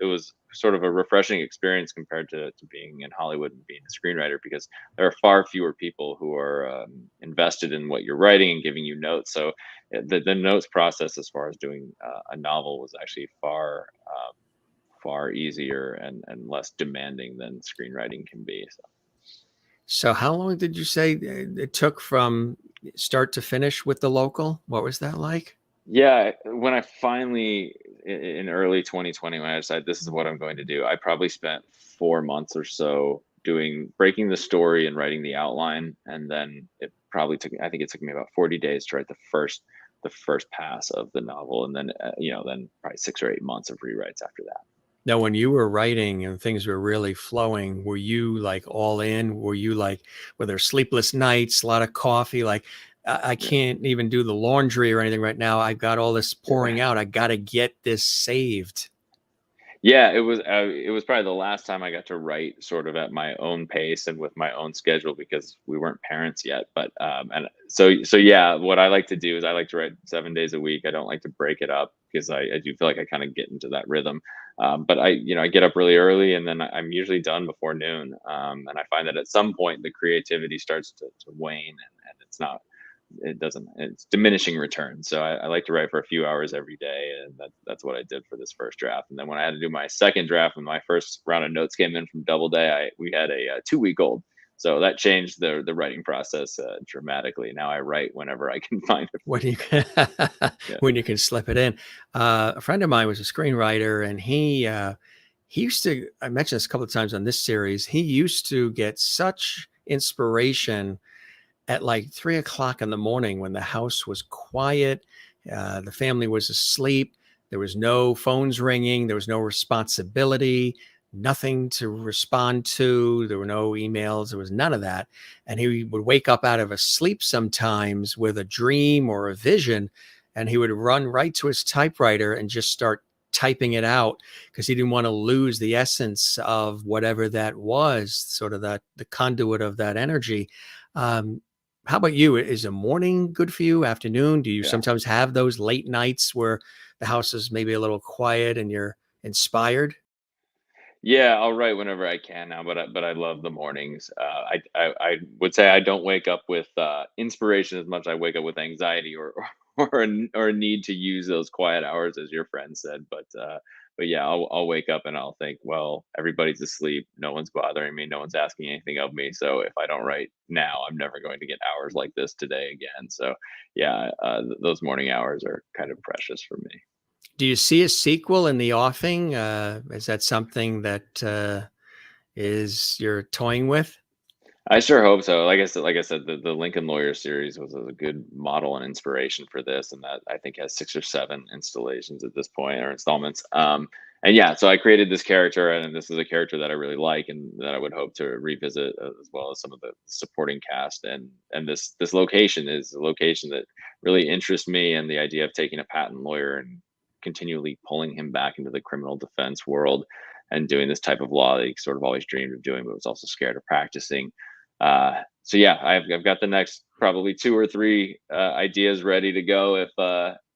was sort of a refreshing experience compared to being in Hollywood and being a screenwriter, because there are far fewer people who are invested in what you're writing and giving you notes. So the notes process as far as doing a novel was actually far easier and less demanding than screenwriting can be. So how long did you say it took from start to finish with the local? What was that like? Yeah, when I finally in early 2020, when I decided this is what I'm going to do, I probably spent 4 months or so breaking the story and writing the outline, and then I think it took me about 40 days to write the first pass of the novel, and then then probably 6 or 8 months of rewrites after that. Now, when you were writing and things were really flowing, were you like all in? Were you like, were there sleepless nights, a lot of coffee? Like, I Yeah. can't even do the laundry or anything right now. I've got all this pouring out. I got to get this saved. Yeah, it was probably the last time I got to write sort of at my own pace and with my own schedule, because we weren't parents yet. But and so yeah, what I like to do is I like to write 7 days a week. I don't like to break it up, because I do feel like I kind of get into that rhythm. But I get up really early, and then I'm usually done before noon. And I find that at some point the creativity starts to wane, and it's diminishing returns. So I like to write for a few hours every day, and that's what I did for this first draft. And then when I had to do my second draft, when my first round of notes came in from Doubleday, we had a 2-week-old, so that changed the writing process dramatically. Now I write whenever I can find a When free you day. Yeah, when you can slip it in. A friend of mine was a screenwriter, and he used to. I mentioned this a couple of times on this series. He used to get such inspiration at like 3 o'clock in the morning when the house was quiet, the family was asleep, there was no phones ringing, there was no responsibility, nothing to respond to, there were no emails, there was none of that. And he would wake up out of a sleep sometimes with a dream or a vision, and he would run right to his typewriter and just start typing it out, because he didn't want to lose the essence of whatever that was, sort of that the conduit of that energy. Um, how about you? Is a morning good for you? Afternoon? Do you yeah. sometimes have those late nights where the house is maybe a little quiet and you're inspired? Yeah, I'll write whenever I can now, but I love the mornings. I would say I don't wake up with inspiration as much as I wake up with anxiety, or a need to use those quiet hours, as your friend said. But yeah, I'll wake up and I'll think, well, everybody's asleep, no one's bothering me, no one's asking anything of me. So if I don't write now, I'm never going to get hours like this today again. So yeah, those morning hours are kind of precious for me. Do you see a sequel in the offing? Is that something that is you're toying with? I sure hope so. Like I said, the Lincoln Lawyer series was a good model and inspiration for this, and that I think has 6 or 7 installations at this point, or installments. And yeah, so I created this character, and this is a character that I really like, and that I would hope to revisit, as well as some of the supporting cast. And this location is a location that really interests me, and the idea of taking a patent lawyer and continually pulling him back into the criminal defense world and doing this type of law that he sort of always dreamed of doing, but was also scared of practicing. So yeah, I've got the next probably 2 or 3 ideas ready to go.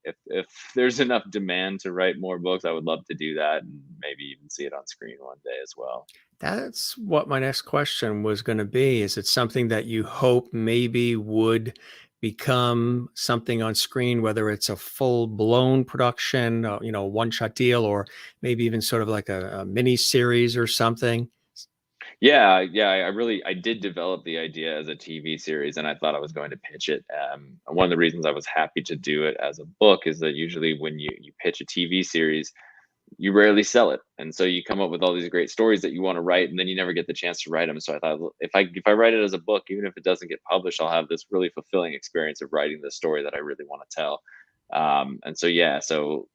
If there's enough demand to write more books, I would love to do that, and maybe even see it on screen one day as well. That's what my next question was going to be. Is it something that you hope maybe would become something on screen, whether it's a full blown production, one shot deal, or maybe even sort of like a mini series or something? I did develop the idea as a TV series, and I thought I was going to pitch it. One of the reasons I was happy to do it as a book is that usually when you pitch a TV series, you rarely sell it, and so you come up with all these great stories that you want to write, and then you never get the chance to write them. So I thought, "Well, if I write it as a book, even if it doesn't get published, I'll have this really fulfilling experience of writing the story that I really want to tell." And so so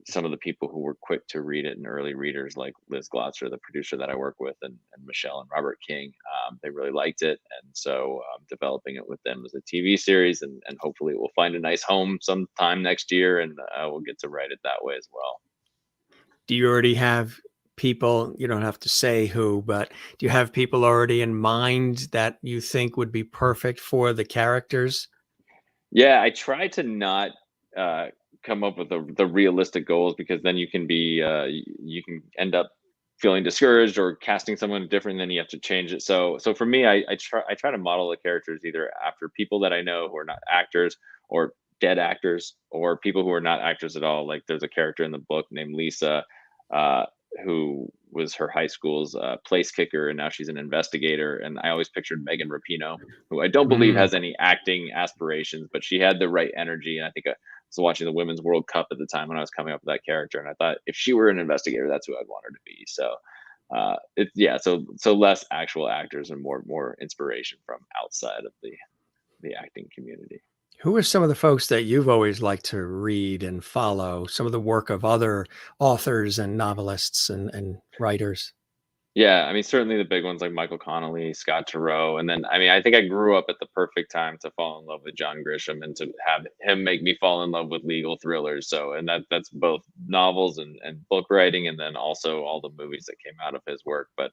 some of the people who were quick to read it and early readers, like Liz Glotzer, the producer that I work with, and Michelle and Robert King, they really liked it, and so developing it with them as a TV series, and hopefully it will find a nice home sometime next year, and we'll get to write it that way as well. Do you already have people, you don't have to say who, but do you have people already in mind that you think would be perfect for the characters? Yeah, I try to not uh, come up with the realistic goals, because then you can be you can end up feeling discouraged or casting someone different, then you have to change it. So for me, I try to model the characters either after people that I know who are not actors, or dead actors, or people who are not actors at all. Like there's a character in the book named Lisa, uh, who was her high school's place kicker, and now she's an investigator. And I always pictured Megan Rapinoe, who I don't believe Mm. has any acting aspirations, but she had the right energy. And I think I was watching the Women's World Cup at the time when I was coming up with that character, and I thought if she were an investigator, that's who I'd want her to be. So so less actual actors and more inspiration from outside of the acting community. Who are some of the folks that you've always liked to read and follow? Some of the work of other authors and novelists and writers? Yeah, I mean, certainly the big ones like Michael Connelly, Scott Turow, and then I mean, I think I grew up at the perfect time to fall in love with John Grisham and to have him make me fall in love with legal thrillers. So, and that's both novels and book writing, and then also all the movies that came out of his work. But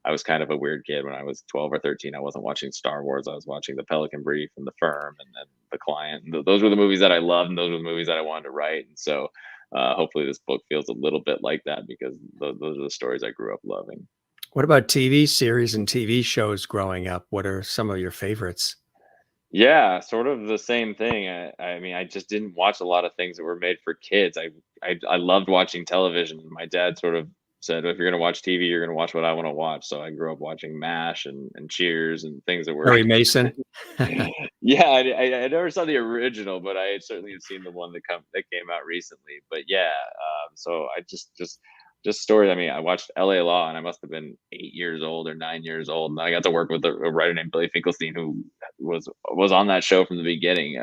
I was kind of a weird kid when I was 12 or 13. I wasn't watching Star Wars. I was watching The Pelican Brief and The Firm and The Client. And those were the movies that I loved, and those were the movies that I wanted to write. And so hopefully this book feels a little bit like that, because those are the stories I grew up loving. What about TV series and TV shows growing up? What are some of your favorites? Yeah, sort of the same thing. I mean, I just didn't watch a lot of things that were made for kids. I loved watching television. My dad sort of said, "If you're going to watch TV, you're going to watch what I want to watch." So I grew up watching MASH and Cheers and things that were. Perry Mason? Yeah, I never saw the original, but I certainly have seen the one that came out recently. But yeah, so I just stories. I mean, I watched L.A. Law, and I must have been 8 years old or 9 years old, and I got to work with a writer named Billy Finkelstein, who was on that show from the beginning.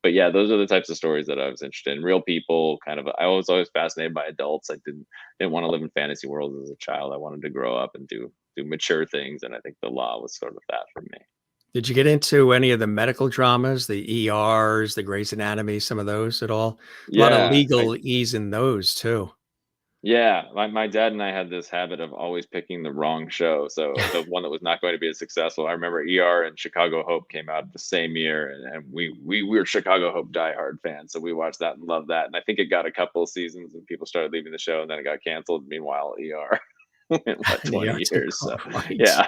But yeah, those are the types of stories that I was interested in. Real people, kind of. I was always fascinated by adults. I didn't want to live in fantasy worlds as a child. I wanted to grow up and do mature things, and I think the law was sort of that for me. Did you get into any of the medical dramas, the ERs, the Grey's Anatomy, some of those at all? A lot of Yeah, I legal ease in those too. Yeah, my dad and I had this habit of always picking the wrong show, so the one that was not going to be as successful. I remember ER and Chicago Hope came out the same year, and we were Chicago Hope diehard fans, so we watched that and loved that. And I think it got a couple of seasons, and people started leaving the show, and then it got canceled. Meanwhile, ER went what The 20 ER years, so right. yeah.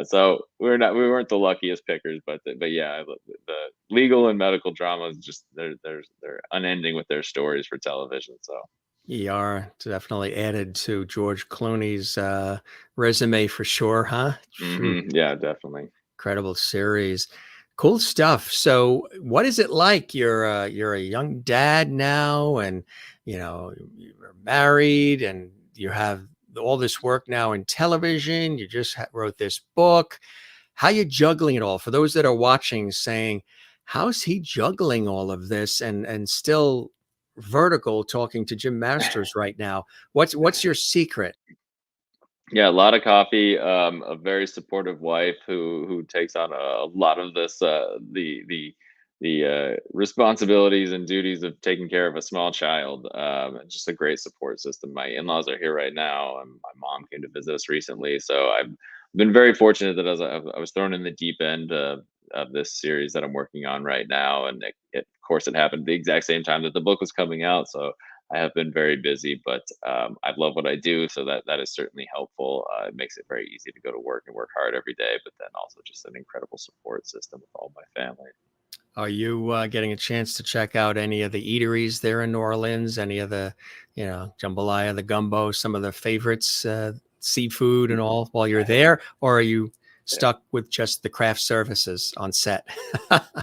So we weren't the luckiest pickers, but yeah, the legal and medical dramas, just they're unending with their stories for television. So. ER definitely added to George Clooney's resume for sure, huh? Shoot, Yeah, definitely. incredible series. Cool stuff. So, what is it like? You're a young dad now, and you're married, and you have all this work now in television. You just wrote this book. How you juggling it all? For those that are watching, saying, "How's he juggling all of this and still vertical talking to Jim Masters right now?" What's your secret? Yeah, a lot of coffee, a very supportive wife who takes on a lot of this, responsibilities and duties of taking care of a small child, and just a great support system. My in-laws are here right now, and my mom came to visit us recently, so I've been very fortunate that as I was thrown in the deep end of this series that I'm working on right now, and of course, it happened at the exact same time that the book was coming out, so I have been very busy, but I love what I do, so that is certainly helpful. It makes it very easy to go to work and work hard every day, but then also just an incredible support system with all my family. Are you getting a chance to check out any of the eateries there in New Orleans? Any of the, jambalaya, the gumbo, some of the favorites seafood and all while you're there, or are you stuck with just the craft services on set?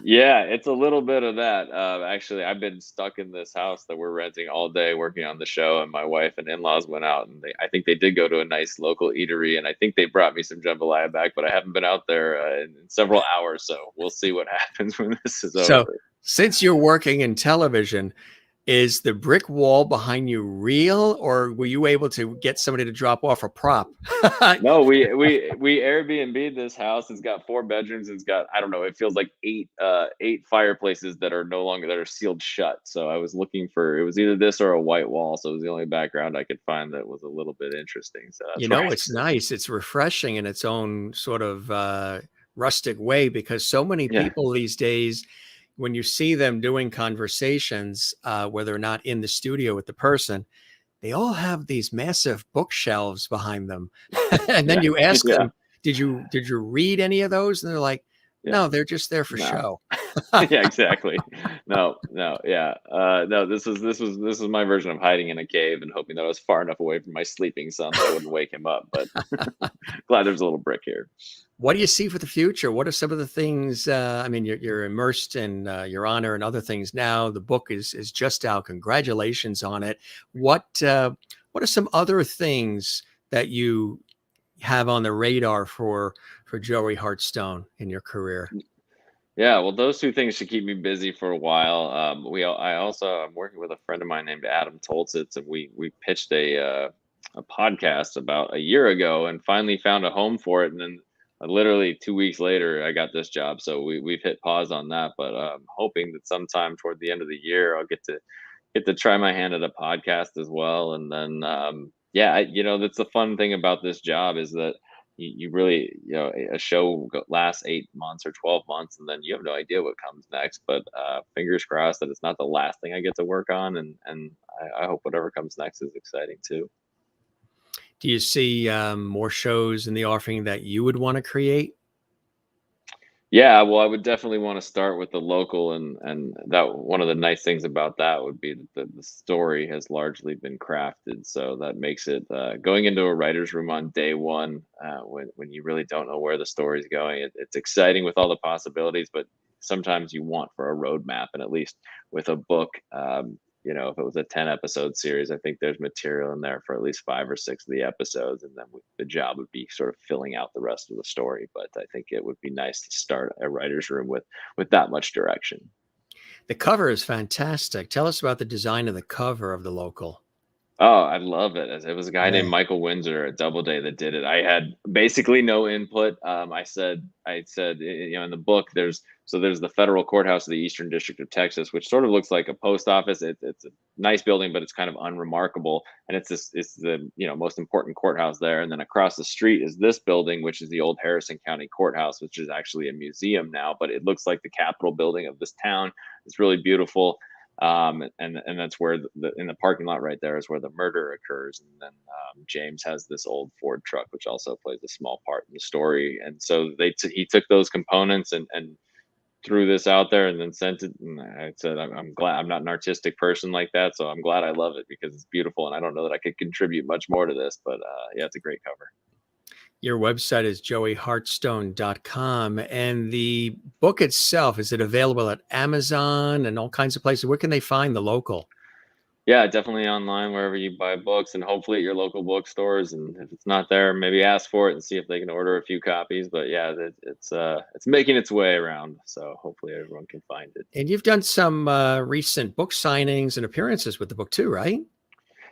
Yeah, it's a little bit of that. Actually, I've been stuck in this house that we're renting all day working on the show, and my wife and in-laws went out, and I think they did go to a nice local eatery, and I think they brought me some jambalaya back, but I haven't been out there in several hours, so we'll see what happens when this is So over. since you're working in television, is the brick wall behind you real, or were you able to get somebody to drop off a prop? No, we Airbnb this house. It's got 4 bedrooms. It's got, I don't know, it feels like eight fireplaces that are sealed shut. So I was looking for, it was either this or a white wall. So it was the only background I could find that was a little bit interesting. So You that's know, right. it's nice. It's refreshing in its own sort of rustic way, because so many Yeah. people these days, when you see them doing conversations, where they're not in the studio with the person, they all have these massive bookshelves behind them. And then Yeah. you ask Yeah. them, did you read any of those? And they're like, Yeah. no, they're just there for No. show. Yeah, exactly. No, yeah. No, this was my version of hiding in a cave and hoping that I was far enough away from my sleeping son that I wouldn't wake him up. But glad there's a little brick here. What do you see for the future? What are some of the things? I mean, you're immersed in Your Honor and other things now. The book is just out. Congratulations on it. What are some other things that you have on the radar for Joey Hartstone in your career? Yeah, well, those two things should keep me busy for a while. I'm working with a friend of mine named Adam Tolzitz, and we pitched a podcast about a year ago, and finally found a home for it. And then literally 2 weeks later, I got this job. So we've hit pause on that, but hoping that sometime toward the end of the year, I'll get to try my hand at a podcast as well. And then yeah, that's the fun thing about this job is that you really, a show lasts 8 months or 12 months, and then you have no idea what comes next. But fingers crossed that it's not the last thing I get to work on, and I hope whatever comes next is exciting too. Do you see more shows in the offering that you would want to create? Yeah, well, I would definitely want to start with the local, and that one of the nice things about that would be that the story has largely been crafted, so that makes it going into a writer's room on day one, when you really don't know where the story's going. It's exciting with all the possibilities, but sometimes you want for a roadmap, and at least with a book, if it was a 10 episode series, I think there's material in there for at least 5 or 6 of the episodes, and then the job would be sort of filling out the rest of the story. But I think it would be nice to start a writer's room with that much direction. The cover is fantastic. Tell us about the design of the cover of the local. Oh, I love it. It was a guy Yeah. named Michael Windsor at Doubleday that did it. I had basically no input. I said, in the book, there's the federal courthouse of the Eastern District of Texas, which sort of looks like a post office. It's a nice building, but it's kind of unremarkable. And it's the most important courthouse there. And then across the street is this building, which is the old Harrison County Courthouse, which is actually a museum now, but it looks like the Capitol building of this town. It's really beautiful. And that's where in the parking lot right there is where the murder occurs. And then James has this old Ford truck, which also plays a small part in the story. And so he took those components and threw this out there and then sent it. And I said, I'm glad. I'm not an artistic person like that, so I'm glad I love it because it's beautiful. And I don't know that I could contribute much more to this, but yeah, it's a great cover. Your website is joeyhartstone.com. And the book itself, is it available at Amazon and all kinds of places? Where can they find the local? Yeah, definitely online wherever you buy books, and hopefully at your local bookstores. And if it's not there, maybe ask for it and see if they can order a few copies. But yeah, it's making its way around, so hopefully everyone can find it. And you've done some recent book signings and appearances with the book too, right?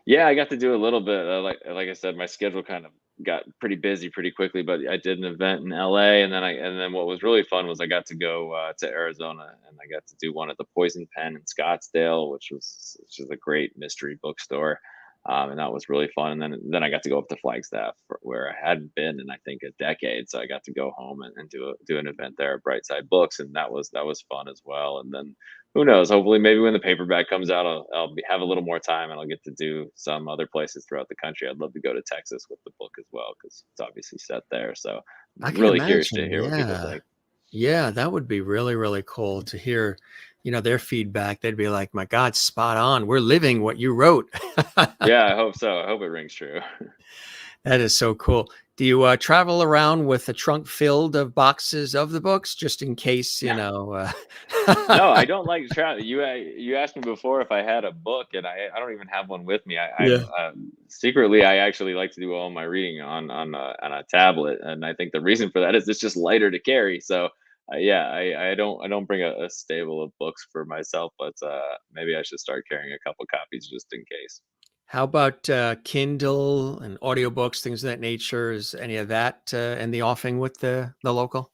Yeah, I got to do a little bit. Like I said, my schedule kind of got pretty busy pretty quickly, but I did an event in LA, and then what was really fun was I got to go to Arizona, and I got to do one at the Poison Pen in Scottsdale, which is a great mystery bookstore. And that was really fun. And then I got to go up to Flagstaff, where I hadn't been in I think a decade. So I got to go home and do an event there at Brightside Books, and that was fun as well. And then who knows? Hopefully, maybe when the paperback comes out, I'll have a little more time and I'll get to do some other places throughout the country. I'd love to go to Texas with the book as well because it's obviously set there. So I I'm can really curious to imagine. hear what people Yeah. think. Yeah, that would be really, really cool to hear, their feedback. They'd be like, my God, spot on. We're living what you wrote. Yeah, I hope so. I hope it rings true. That is so cool. Do you travel around with a trunk filled of boxes of the books just in case, No, I don't like to travel. You asked me before if I had a book, and I don't even have one with me. I'm Yeah. secretly, I actually like to do all my reading on a tablet, and I think the reason for that is it's just lighter to carry. So yeah, I don't bring a stable of books for myself, but maybe I should start carrying a couple copies just in case. How about Kindle and audiobooks, things of that nature? Is any of that in the offing with the local?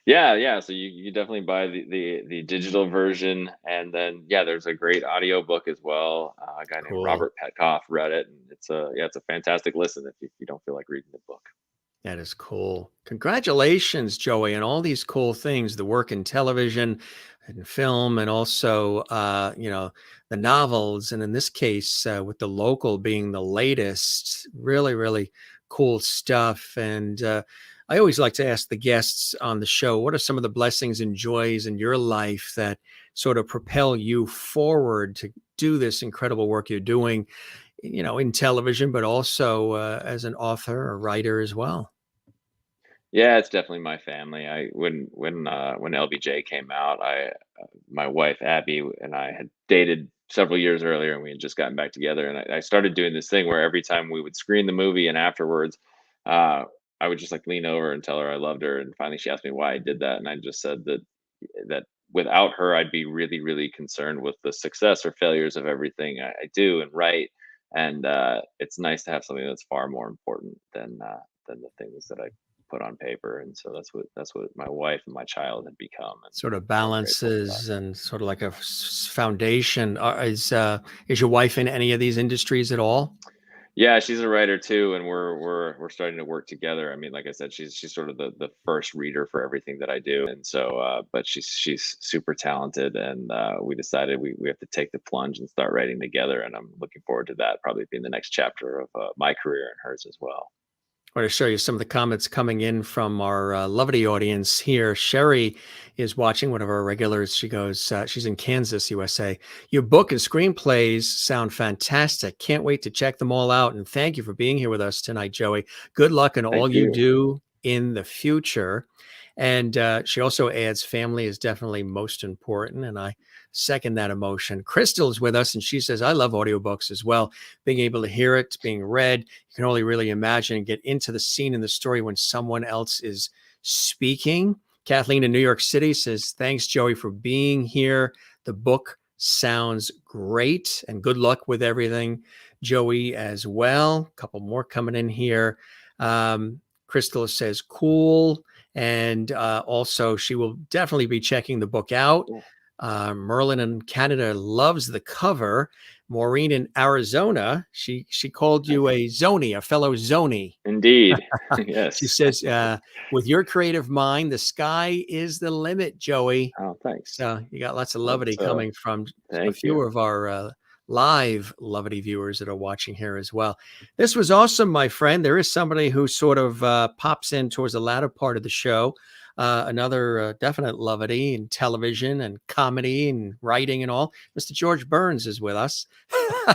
Yeah, yeah. So you definitely buy the digital version, and then yeah, there's a great audiobook as well. A guy named Cool. Robert Petkoff read it, and it's a fantastic listen if you don't feel like reading the book. That is cool. Congratulations, Joey, on all these cool things, the work in television and film, and also, the novels. And in this case, with the local being the latest, really, really cool stuff. And I always like to ask the guests on the show, what are some of the blessings and joys in your life that sort of propel you forward to do this incredible work you're doing, in television, but also as an author or writer as well? Yeah, it's definitely my family. I when LBJ came out, my wife Abby and I had dated several years earlier, and we had just gotten back together. And I started doing this thing where every time we would screen the movie and afterwards, uh, I would just like lean over and tell her I loved her. And finally, she asked me why I did that, and I just said that without her, I'd be really, really concerned with the success or failures of everything I do and write. And it's nice to have something that's far more important than the things that I put on paper. And so that's what my wife and my child had become, and Sort of I'm grateful for that. balances and sort of like a foundation. Is your wife in any of these industries at all? Yeah, she's a writer too, and we're starting to work together. I mean, like I said, she's sort of the first reader for everything that I do, and so but she's super talented, and we decided we have to take the plunge and start writing together, and I'm looking forward to that probably being the next chapter of my career and hers as well. I want to show you some of the comments coming in from our lovely audience here. Sherry is watching, one of our regulars. She goes, she's in Kansas, USA. Your book and screenplays sound fantastic. Can't wait to check them all out. And thank you for being here with us tonight, Joey. Good luck in Thank all you you. do in the future. And she also adds, family is definitely most important. And I second that emotion. Crystal's with us, and she says, I love audiobooks as well. Being able to hear it, being read, you can only really imagine and get into the scene in the story when someone else is speaking. Kathleen in New York City says, thanks, Joey, for being here. The book sounds great, and good luck with everything, Joey, as well. A couple more coming in here. Crystal says, cool. And also, she will definitely be checking the book out. Cool. Merlin in Canada loves the cover. Maureen in Arizona, she called Nice. you a Zony, a fellow Zony. Indeed. She Yes. says, with your creative mind, the sky is the limit, Joey. Oh, thanks. So you got lots of levity That's coming from a thank few you. of our live levity viewers that are watching here as well. This was awesome, my friend. There is somebody who sort of pops in towards the latter part of the show. Another definite levity in television and comedy and writing and all. Mr. George Burns is with us.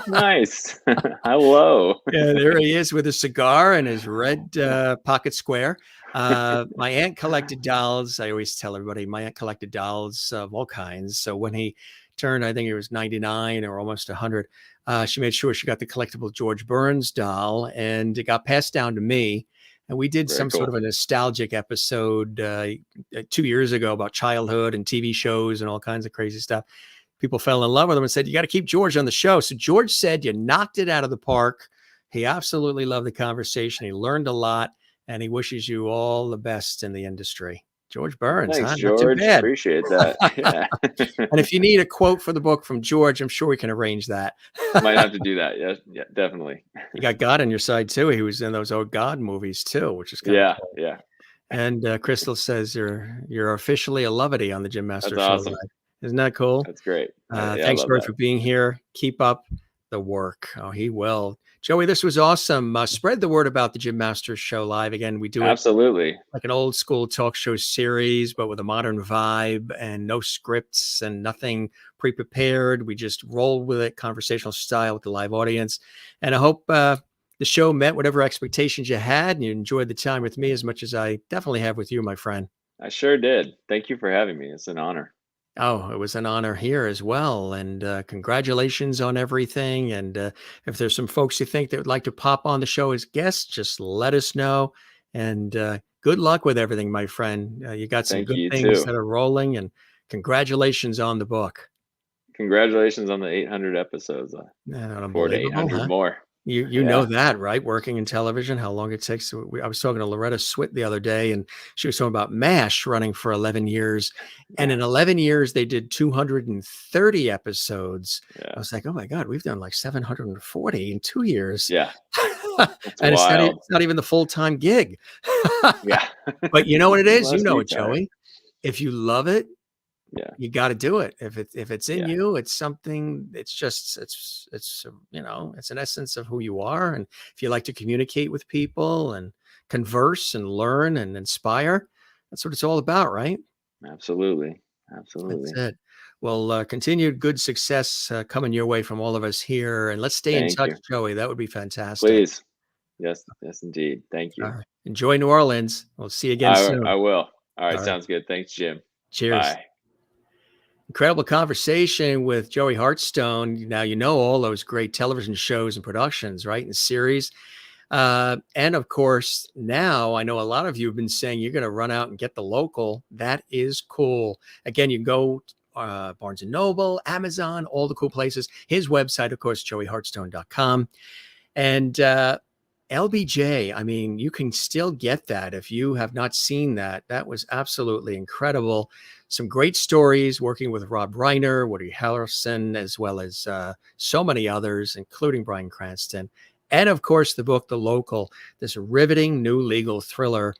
Nice. Hello. Yeah, there he is with a cigar and his red pocket square. My aunt collected dolls. I always tell everybody my aunt collected dolls of all kinds. So when he turned, I think he was 99 or almost 100, she made sure she got the collectible George Burns doll, and it got passed down to me. And we did Very some sort cool. of a nostalgic episode 2 years ago about childhood and TV shows and all kinds of crazy stuff. People fell in love with him and said, you got to keep George on the show. So George said, you knocked it out of the park. He absolutely loved the conversation. He learned a lot, and he wishes you all the best in the industry. George Burns, Thanks, huh? Not too George. bad. Appreciate that. Yeah. And if you need a quote for the book from George, I'm sure we can arrange that. Might have to do that. Yeah, yeah, definitely. You got God on your side too. He was in those old God movies too, which is kind of Yeah, cool. yeah. And Crystal says you're officially a levity on the Jim That's Master Show awesome. Live. Isn't that cool? That's great. Yeah, I Thanks, love George, that. for being here. Keep up the work. Oh, he will. Joey, this was awesome. Spread the word about the Jim Masters Show Live. Again, we do it Absolutely. like an old school talk show series, but with a modern vibe and no scripts and nothing pre-prepared. We just roll with it, conversational style with the live audience. And I hope the show met whatever expectations you had and you enjoyed the time with me as much as I definitely have with you, my friend. I sure did. Thank you for having me. It's an honor. Oh, it was an honor here as well. And congratulations on everything. And if there's some folks you think that would like to pop on the show as guests, just let us know. And good luck with everything, my friend. You got some Thank good you things too. that are rolling. And congratulations on the book. Congratulations on the 800 episodes. I Yeah, look forward to unbelievable, 800 huh? more. You know Yeah. that, right? Working in television, how long it takes. I was talking to Loretta Swit the other day, and she was talking about MASH running for 11 years. And Yeah. in 11 years, they did 230 episodes. I Yeah. was like, oh my God, we've done like 740 in 2 years. Yeah. It's And wild. it's not even the full-time gig. Yeah. But you know what it You is? You must know be it, tired. Joey. If you love it, Yeah. you got to do it. If it's in Yeah. you, it's something. It's just it's it's an essence of who you are. And if you like to communicate with people and converse and learn and inspire, that's what it's all about, right? Absolutely. That's Absolutely. it. Well, continued good success coming your way from all of us here, and let's stay in Thank touch, you. Joey. That would be fantastic. Please. Yes. Yes, indeed. Thank All you. right. Enjoy New Orleans. We'll see you again I soon. will. All right. All right. Sounds good. Thanks, Jim. Cheers. Bye. Incredible conversation with Joey Hartstone. Now, you know all those great television shows and productions, right? And series. And of course, now I know a lot of you have been saying you're going to run out and get the local. That is cool. Again, you can go Barnes and Noble, Amazon, all the cool places. His website, of course, joeyhartstone.com. And LBJ, I mean, you can still get that if you have not seen that. That was absolutely incredible. Some great stories working with Rob Reiner, Woody Harrelson, as well as so many others, including Bryan Cranston. And of course, the book, The Local, this riveting new legal thriller.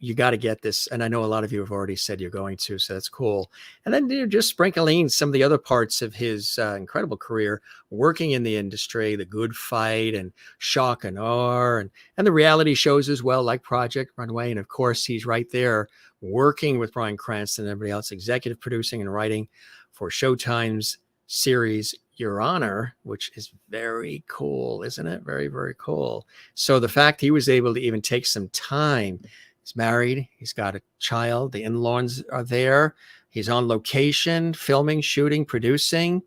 You got to get this. And I know a lot of you have already said you're going to, so that's cool. And then just sprinkling some of the other parts of his incredible career, working in the industry, The Good Fight and Shock and Awe, and the reality shows as well, like Project Runway. And of course, he's right there working with Bryan Cranston and everybody else, executive producing and writing for Showtime's series Your Honor, which is very cool, isn't it? Very, very cool. So the fact he was able to even take some time. He's married. He's got a child. The in-laws are there. He's on location, filming, shooting, producing,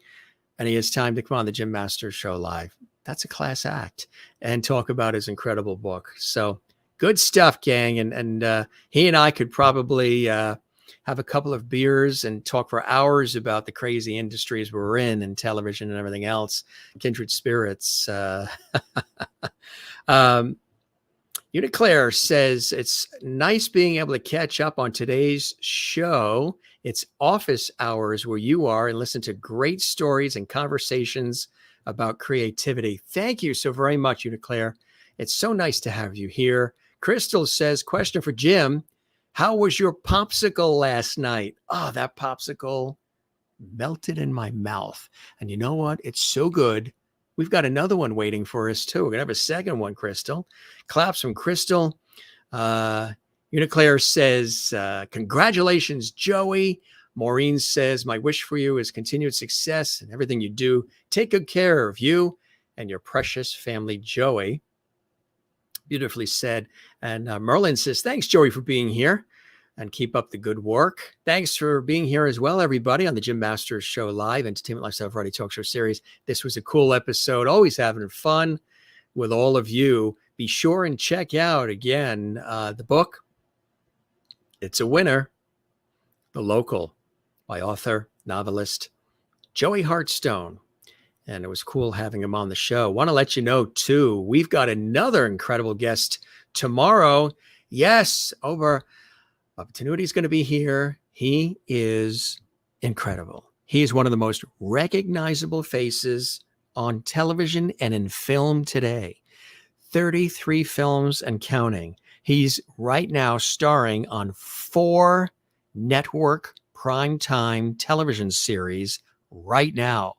and he has time to come on the Jim Masters Show live. That's a class act, and talk about his incredible book. So good stuff, gang. And he and I could probably have a couple of beers and talk for hours about the crazy industries we're in and television and everything else. Kindred spirits. Uniclaire says, it's nice being able to catch up on today's show. It's office hours where you are and listen to great stories and conversations about creativity. Thank you so very much, Uniclaire. It's so nice to have you here. Crystal says, question for Jim. How was your popsicle last night? Oh, that popsicle melted in my mouth. And you know what? It's so good. We've got another one waiting for us, too. We're going to have a second one, Crystal. Claps from Crystal. Uniclaire says, congratulations, Joey. Maureen says, my wish for you is continued success in everything you do. Take good care of you and your precious family, Joey. Beautifully said. And Merlin says, thanks, Joey, for being here. And keep up the good work. Thanks for being here as well, everybody, on the Jim Masters Show Live, Entertainment Lifestyle Variety Talk Show series. This was a cool episode. Always having fun with all of you. Be sure and check out, again, the book. It's a winner. The Local, by author, novelist Joey Hartstone. And it was cool having him on the show. Want to let you know, too, we've got another incredible guest tomorrow. Yes, Opportunity is going to be here. He is incredible. He is one of the most recognizable faces on television and in film today. 33 films and counting. He's right now starring on 4 network primetime television series right now.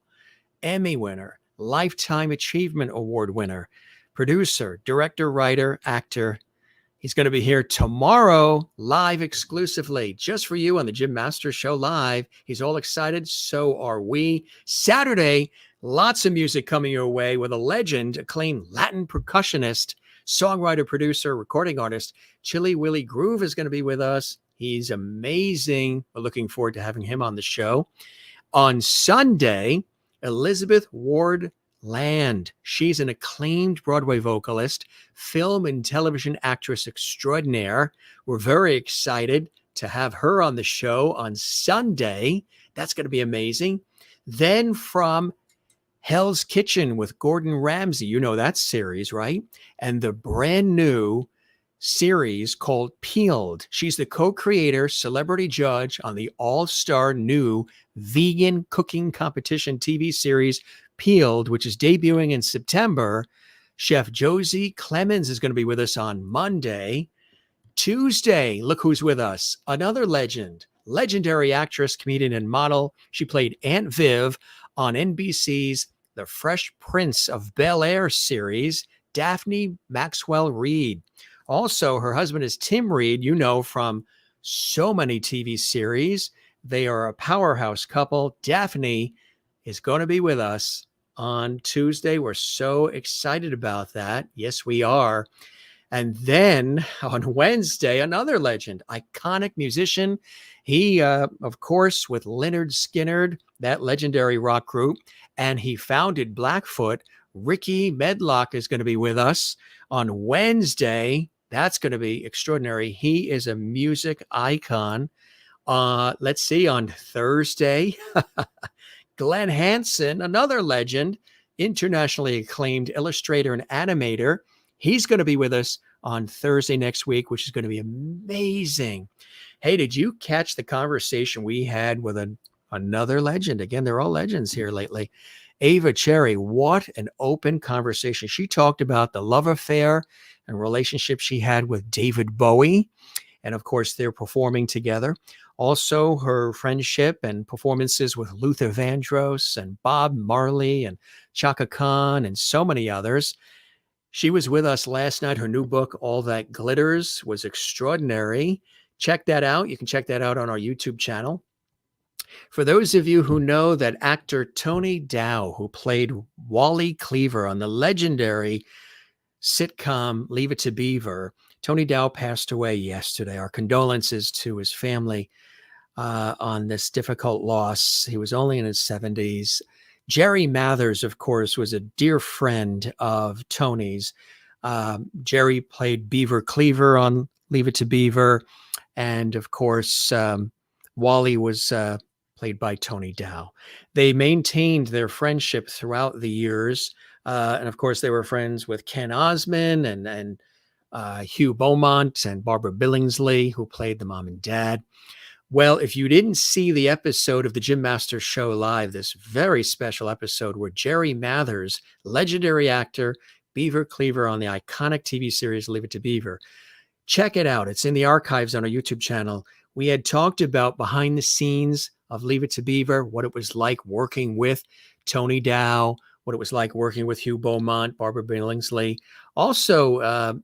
Emmy winner, Lifetime Achievement Award winner, producer, director, writer, actor. He's going to be here tomorrow, live exclusively, just for you on the Jim Masters Show Live. He's all excited. So are we. Saturday, Lots of music coming your way with a legend, acclaimed Latin percussionist, songwriter, producer, recording artist. Chili Willy Groove is going to be with us. He's amazing. We're looking forward to having him on the show. On Sunday, Elizabeth Ward Land. She's an acclaimed Broadway vocalist, film and television actress extraordinaire. We're very excited to have her on the show on Sunday. That's going to be amazing. Then from Hell's Kitchen with Gordon Ramsay. You know that series, right? And the brand new series called Peeled. She's the co-creator, celebrity judge on the all-star new vegan cooking competition TV series Peeled, which is debuting in September. Chef Josie Clemens is going to be with us on Monday. Tuesday, look who's with us. Another legend, legendary actress, comedian, and model. She played Aunt Viv on NBC's The Fresh Prince of Bel-Air series, Daphne Maxwell Reid. Also, her husband is Tim Reid, you know, from so many TV series. They are a powerhouse couple. Daphne is going to be with us on Tuesday. We're so excited about that. Yes, we are. And then on Wednesday, another legend, iconic musician. He, of course, with Lynyrd Skynyrd, that legendary rock group, and he founded Blackfoot. Ricky Medlock is going to be with us on Wednesday. That's going to be extraordinary. He is a music icon. Let's see, on Thursday, Glenn Hansen, another legend, internationally acclaimed illustrator and animator. He's going to be with us on Thursday next week, which is going to be amazing. Hey, did you catch the conversation we had with another legend? Again, they're all legends here lately. Ava Cherry, what an open conversation. She talked about the love affair and relationship she had with David Bowie. And of course, they're performing together. Also, her friendship and performances with Luther Vandross and Bob Marley and Chaka Khan and so many others. She was with us last night. Her new book, All That Glitters, was extraordinary. Check that out. You can check that out on our YouTube channel. For those of you who know that actor Tony Dow, who played Wally Cleaver on the legendary sitcom Leave It to Beaver, Tony Dow passed away yesterday. Our condolences to his family on this difficult loss. He was only in his 70s. Jerry Mathers, of course, was a dear friend of Tony's. Jerry played Beaver Cleaver on Leave It to Beaver. And of course, Wally was played by Tony Dow. They maintained their friendship throughout the years. And of course, they were friends with Ken Osmond and Hugh Beaumont and Barbara Billingsley, who played the mom and dad. Well, if you didn't see the episode of the Jim Masters Show Live, this very special episode where Jerry Mathers, legendary actor, Beaver Cleaver on the iconic TV series Leave It to Beaver, check it out. It's in the archives on our YouTube channel. We had talked about behind the scenes of Leave It to Beaver, what it was like working with Tony Dow, what it was like working with Hugh Beaumont, Barbara Billingsley. Also,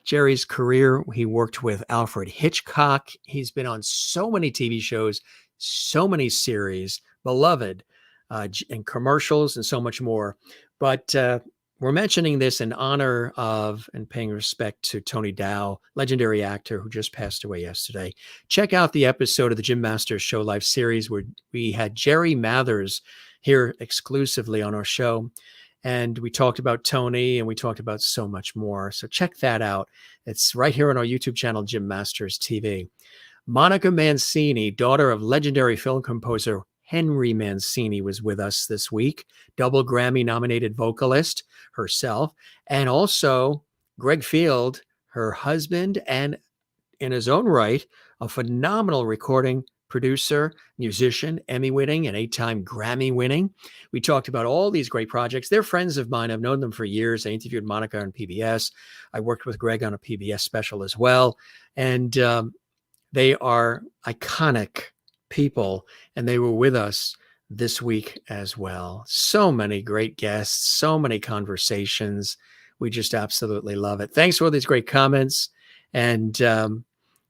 Jerry's career, he worked with Alfred Hitchcock. He's been on so many TV shows, so many series, beloved, and commercials and so much more. But we're mentioning this in honor of and paying respect to Tony Dow, legendary actor who just passed away yesterday. Check out the episode of the Jim Masters Show Live series where we had Jerry Mathers here exclusively on our show. And we talked about Tony and we talked about so much more. So check that out. It's right here on our YouTube channel, Jim Masters TV. Monica Mancini, daughter of legendary film composer Henry Mancini, was with us this week. Double Grammy nominated vocalist herself. And also Greg Field, her husband, and in his own right, a phenomenal recording producer, musician, Emmy-winning and 8-time Grammy-winning. We talked about all these great projects. They're friends of mine. I've known them for years. I interviewed Monica on PBS. I worked with Greg on a PBS special as well. And they are iconic people, and they were with us this week as well. So many great guests, so many conversations. We just absolutely love it. Thanks for all these great comments. And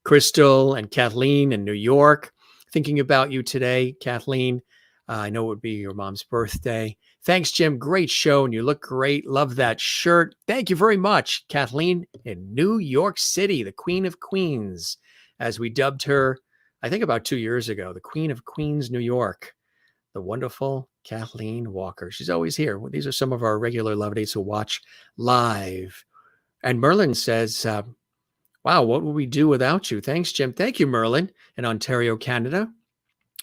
Crystal and Kathleen in New York, thinking about you today, Kathleen. I know it would be your mom's birthday. Thanks, Jim. Great show, and you look great. Love that shirt. Thank you very much, Kathleen in New York City, the Queen of Queens, as we dubbed her, I think about 2 years ago, the Queen of Queens, New York, the wonderful Kathleen Walker. She's always here. These are some of our regular Lovedies who watch live. And Merlin says, wow, what would we do without you? Thanks, Jim. Thank you, Merlin, in Ontario, Canada.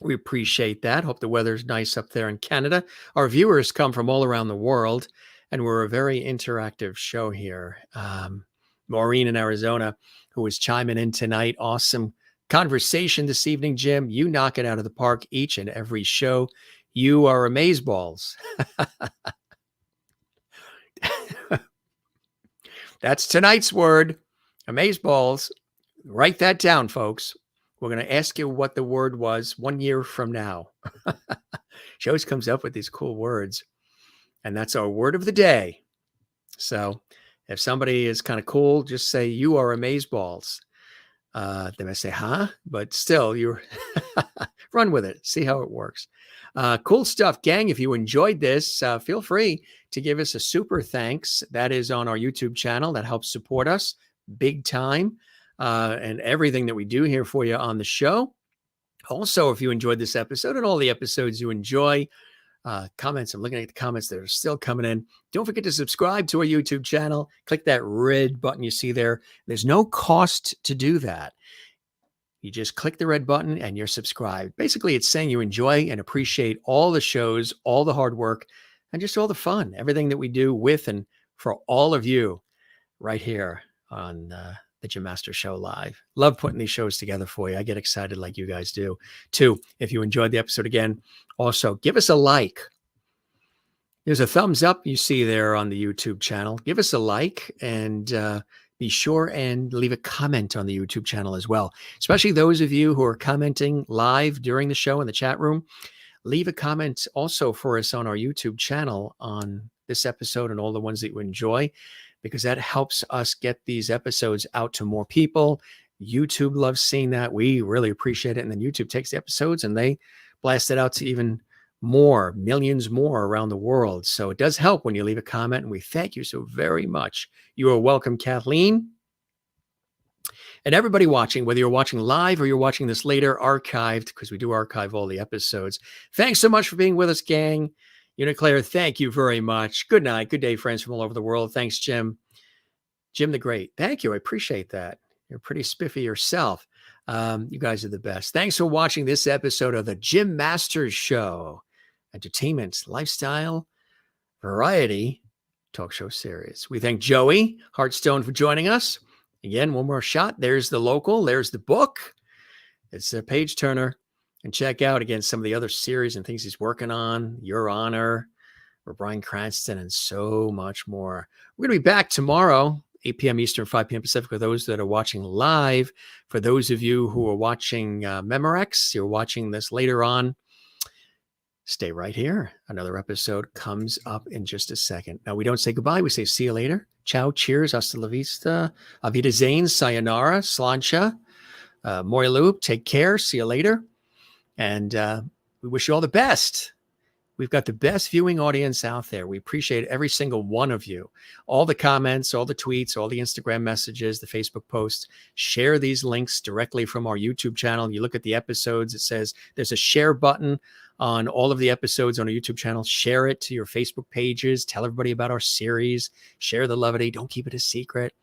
We appreciate that. Hope the weather's nice up there in Canada. Our viewers come from all around the world, and we're a very interactive show here. Maureen in Arizona, who is chiming in tonight. Awesome conversation this evening, Jim. You knock it out of the park each and every show. You are amazeballs. That's tonight's word, amazeballs. Write that down, folks. We're going to ask you what the word was 1 year from now. She always comes up with these cool words. And that's our word of the day. So if somebody is kind of cool, just say, you are amazeballs. They may say, huh? But still, you're run with it. See how it works. Cool stuff, gang. If you enjoyed this, feel free to give us a super thanks. That is on our YouTube channel. That helps support us big time. And everything that we do here for you on the show. Also, if you enjoyed this episode and all the episodes you enjoy, comments, I'm looking at the comments that are still coming in. Don't forget to subscribe to our YouTube channel. Click that red button you see there. There's no cost to do that. You just click the red button and you're subscribed. Basically, it's saying you enjoy and appreciate all the shows, all the hard work, and just all the fun, everything that we do with and for all of you right here on the Jim Master Show Live. Love putting these shows together for you. I get excited like you guys do too. If you enjoyed the episode again, also give us a like. There's a thumbs up you see there on the YouTube channel. Give us a like and be sure and leave a comment on the YouTube channel as well. Especially those of you who are commenting live during the show in the chat room. Leave a comment also for us on our YouTube channel on this episode and all the ones that you enjoy, because that helps us get these episodes out to more people. YouTube loves seeing that. We really appreciate it. And then YouTube takes the episodes and they blast it out to even more, millions more around the world. So it does help when you leave a comment, and we thank you so very much. You are welcome, Kathleen. And everybody watching, whether you're watching live or you're watching this later archived, because we do archive all the episodes. Thanks so much for being with us, gang. Uniclaire, thank you very much. Good night. Good day, friends from all over the world. Thanks, Jim. Jim the Great. Thank you. I appreciate that. You're pretty spiffy yourself. You guys are the best. Thanks for watching this episode of the Jim Masters Show. Entertainment, lifestyle, variety talk show series. We thank Joey Hartstone for joining us. Again, one more shot. There's the local. There's the book. It's a page turner. And check out, again, some of the other series and things he's working on. Your Honor, or Bryan Cranston, and so much more. We're going to be back tomorrow, 8 p.m. Eastern, 5 p.m. Pacific, for those that are watching live. For those of you who are watching Memorex, you're watching this later on, stay right here. Another episode comes up in just a second. Now, we don't say goodbye. We say see you later. Ciao, cheers, hasta la vista, avida zain, sayonara, slancha, moilu, take care, see you later. And we wish you all the best. We've got the best viewing audience out there. We appreciate every single one of you. All the comments, all the tweets, all the Instagram messages, the Facebook posts. Share these links directly from our YouTube channel. You look at the episodes, it says there's a share button on all of the episodes on our YouTube channel. Share it to your Facebook pages. Tell everybody about our series. Share the levity. Don't keep it a secret.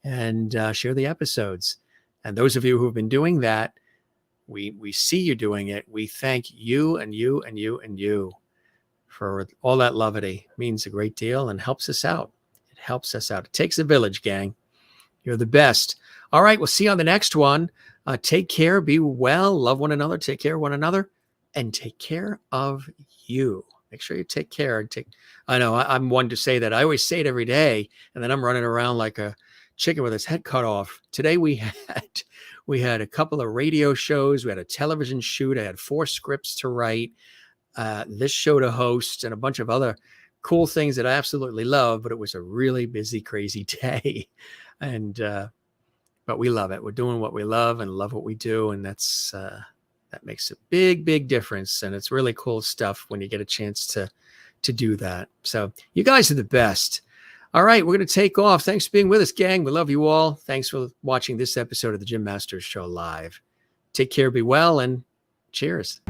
And share the episodes. And those of you who have been doing that, we see you doing it. We thank you and you and you and you for all that levity. It means a great deal and helps us out. It helps us out. It takes a village, gang. You're the best. All right, we'll see you on the next one. Take care. Be well. Love one another. Take care of one another. And take care of you. Make sure you take care. I know I'm one to say that. I always say it every day, and then I'm running around like a chicken with its head cut off. Today we had a couple of radio shows. We had a television shoot. I had 4 scripts to write, this show to host, and a bunch of other cool things that I absolutely love. But it was a really busy, crazy day. And but we love it. We're doing what we love and love what we do. And that's That makes a big, big difference. And it's really cool stuff when you get a chance to do that. So you guys are the best. All right, we're going to take off. Thanks for being with us, gang. We love you all. Thanks for watching this episode of the Jim Masters Show Live. Take care, be well, and cheers.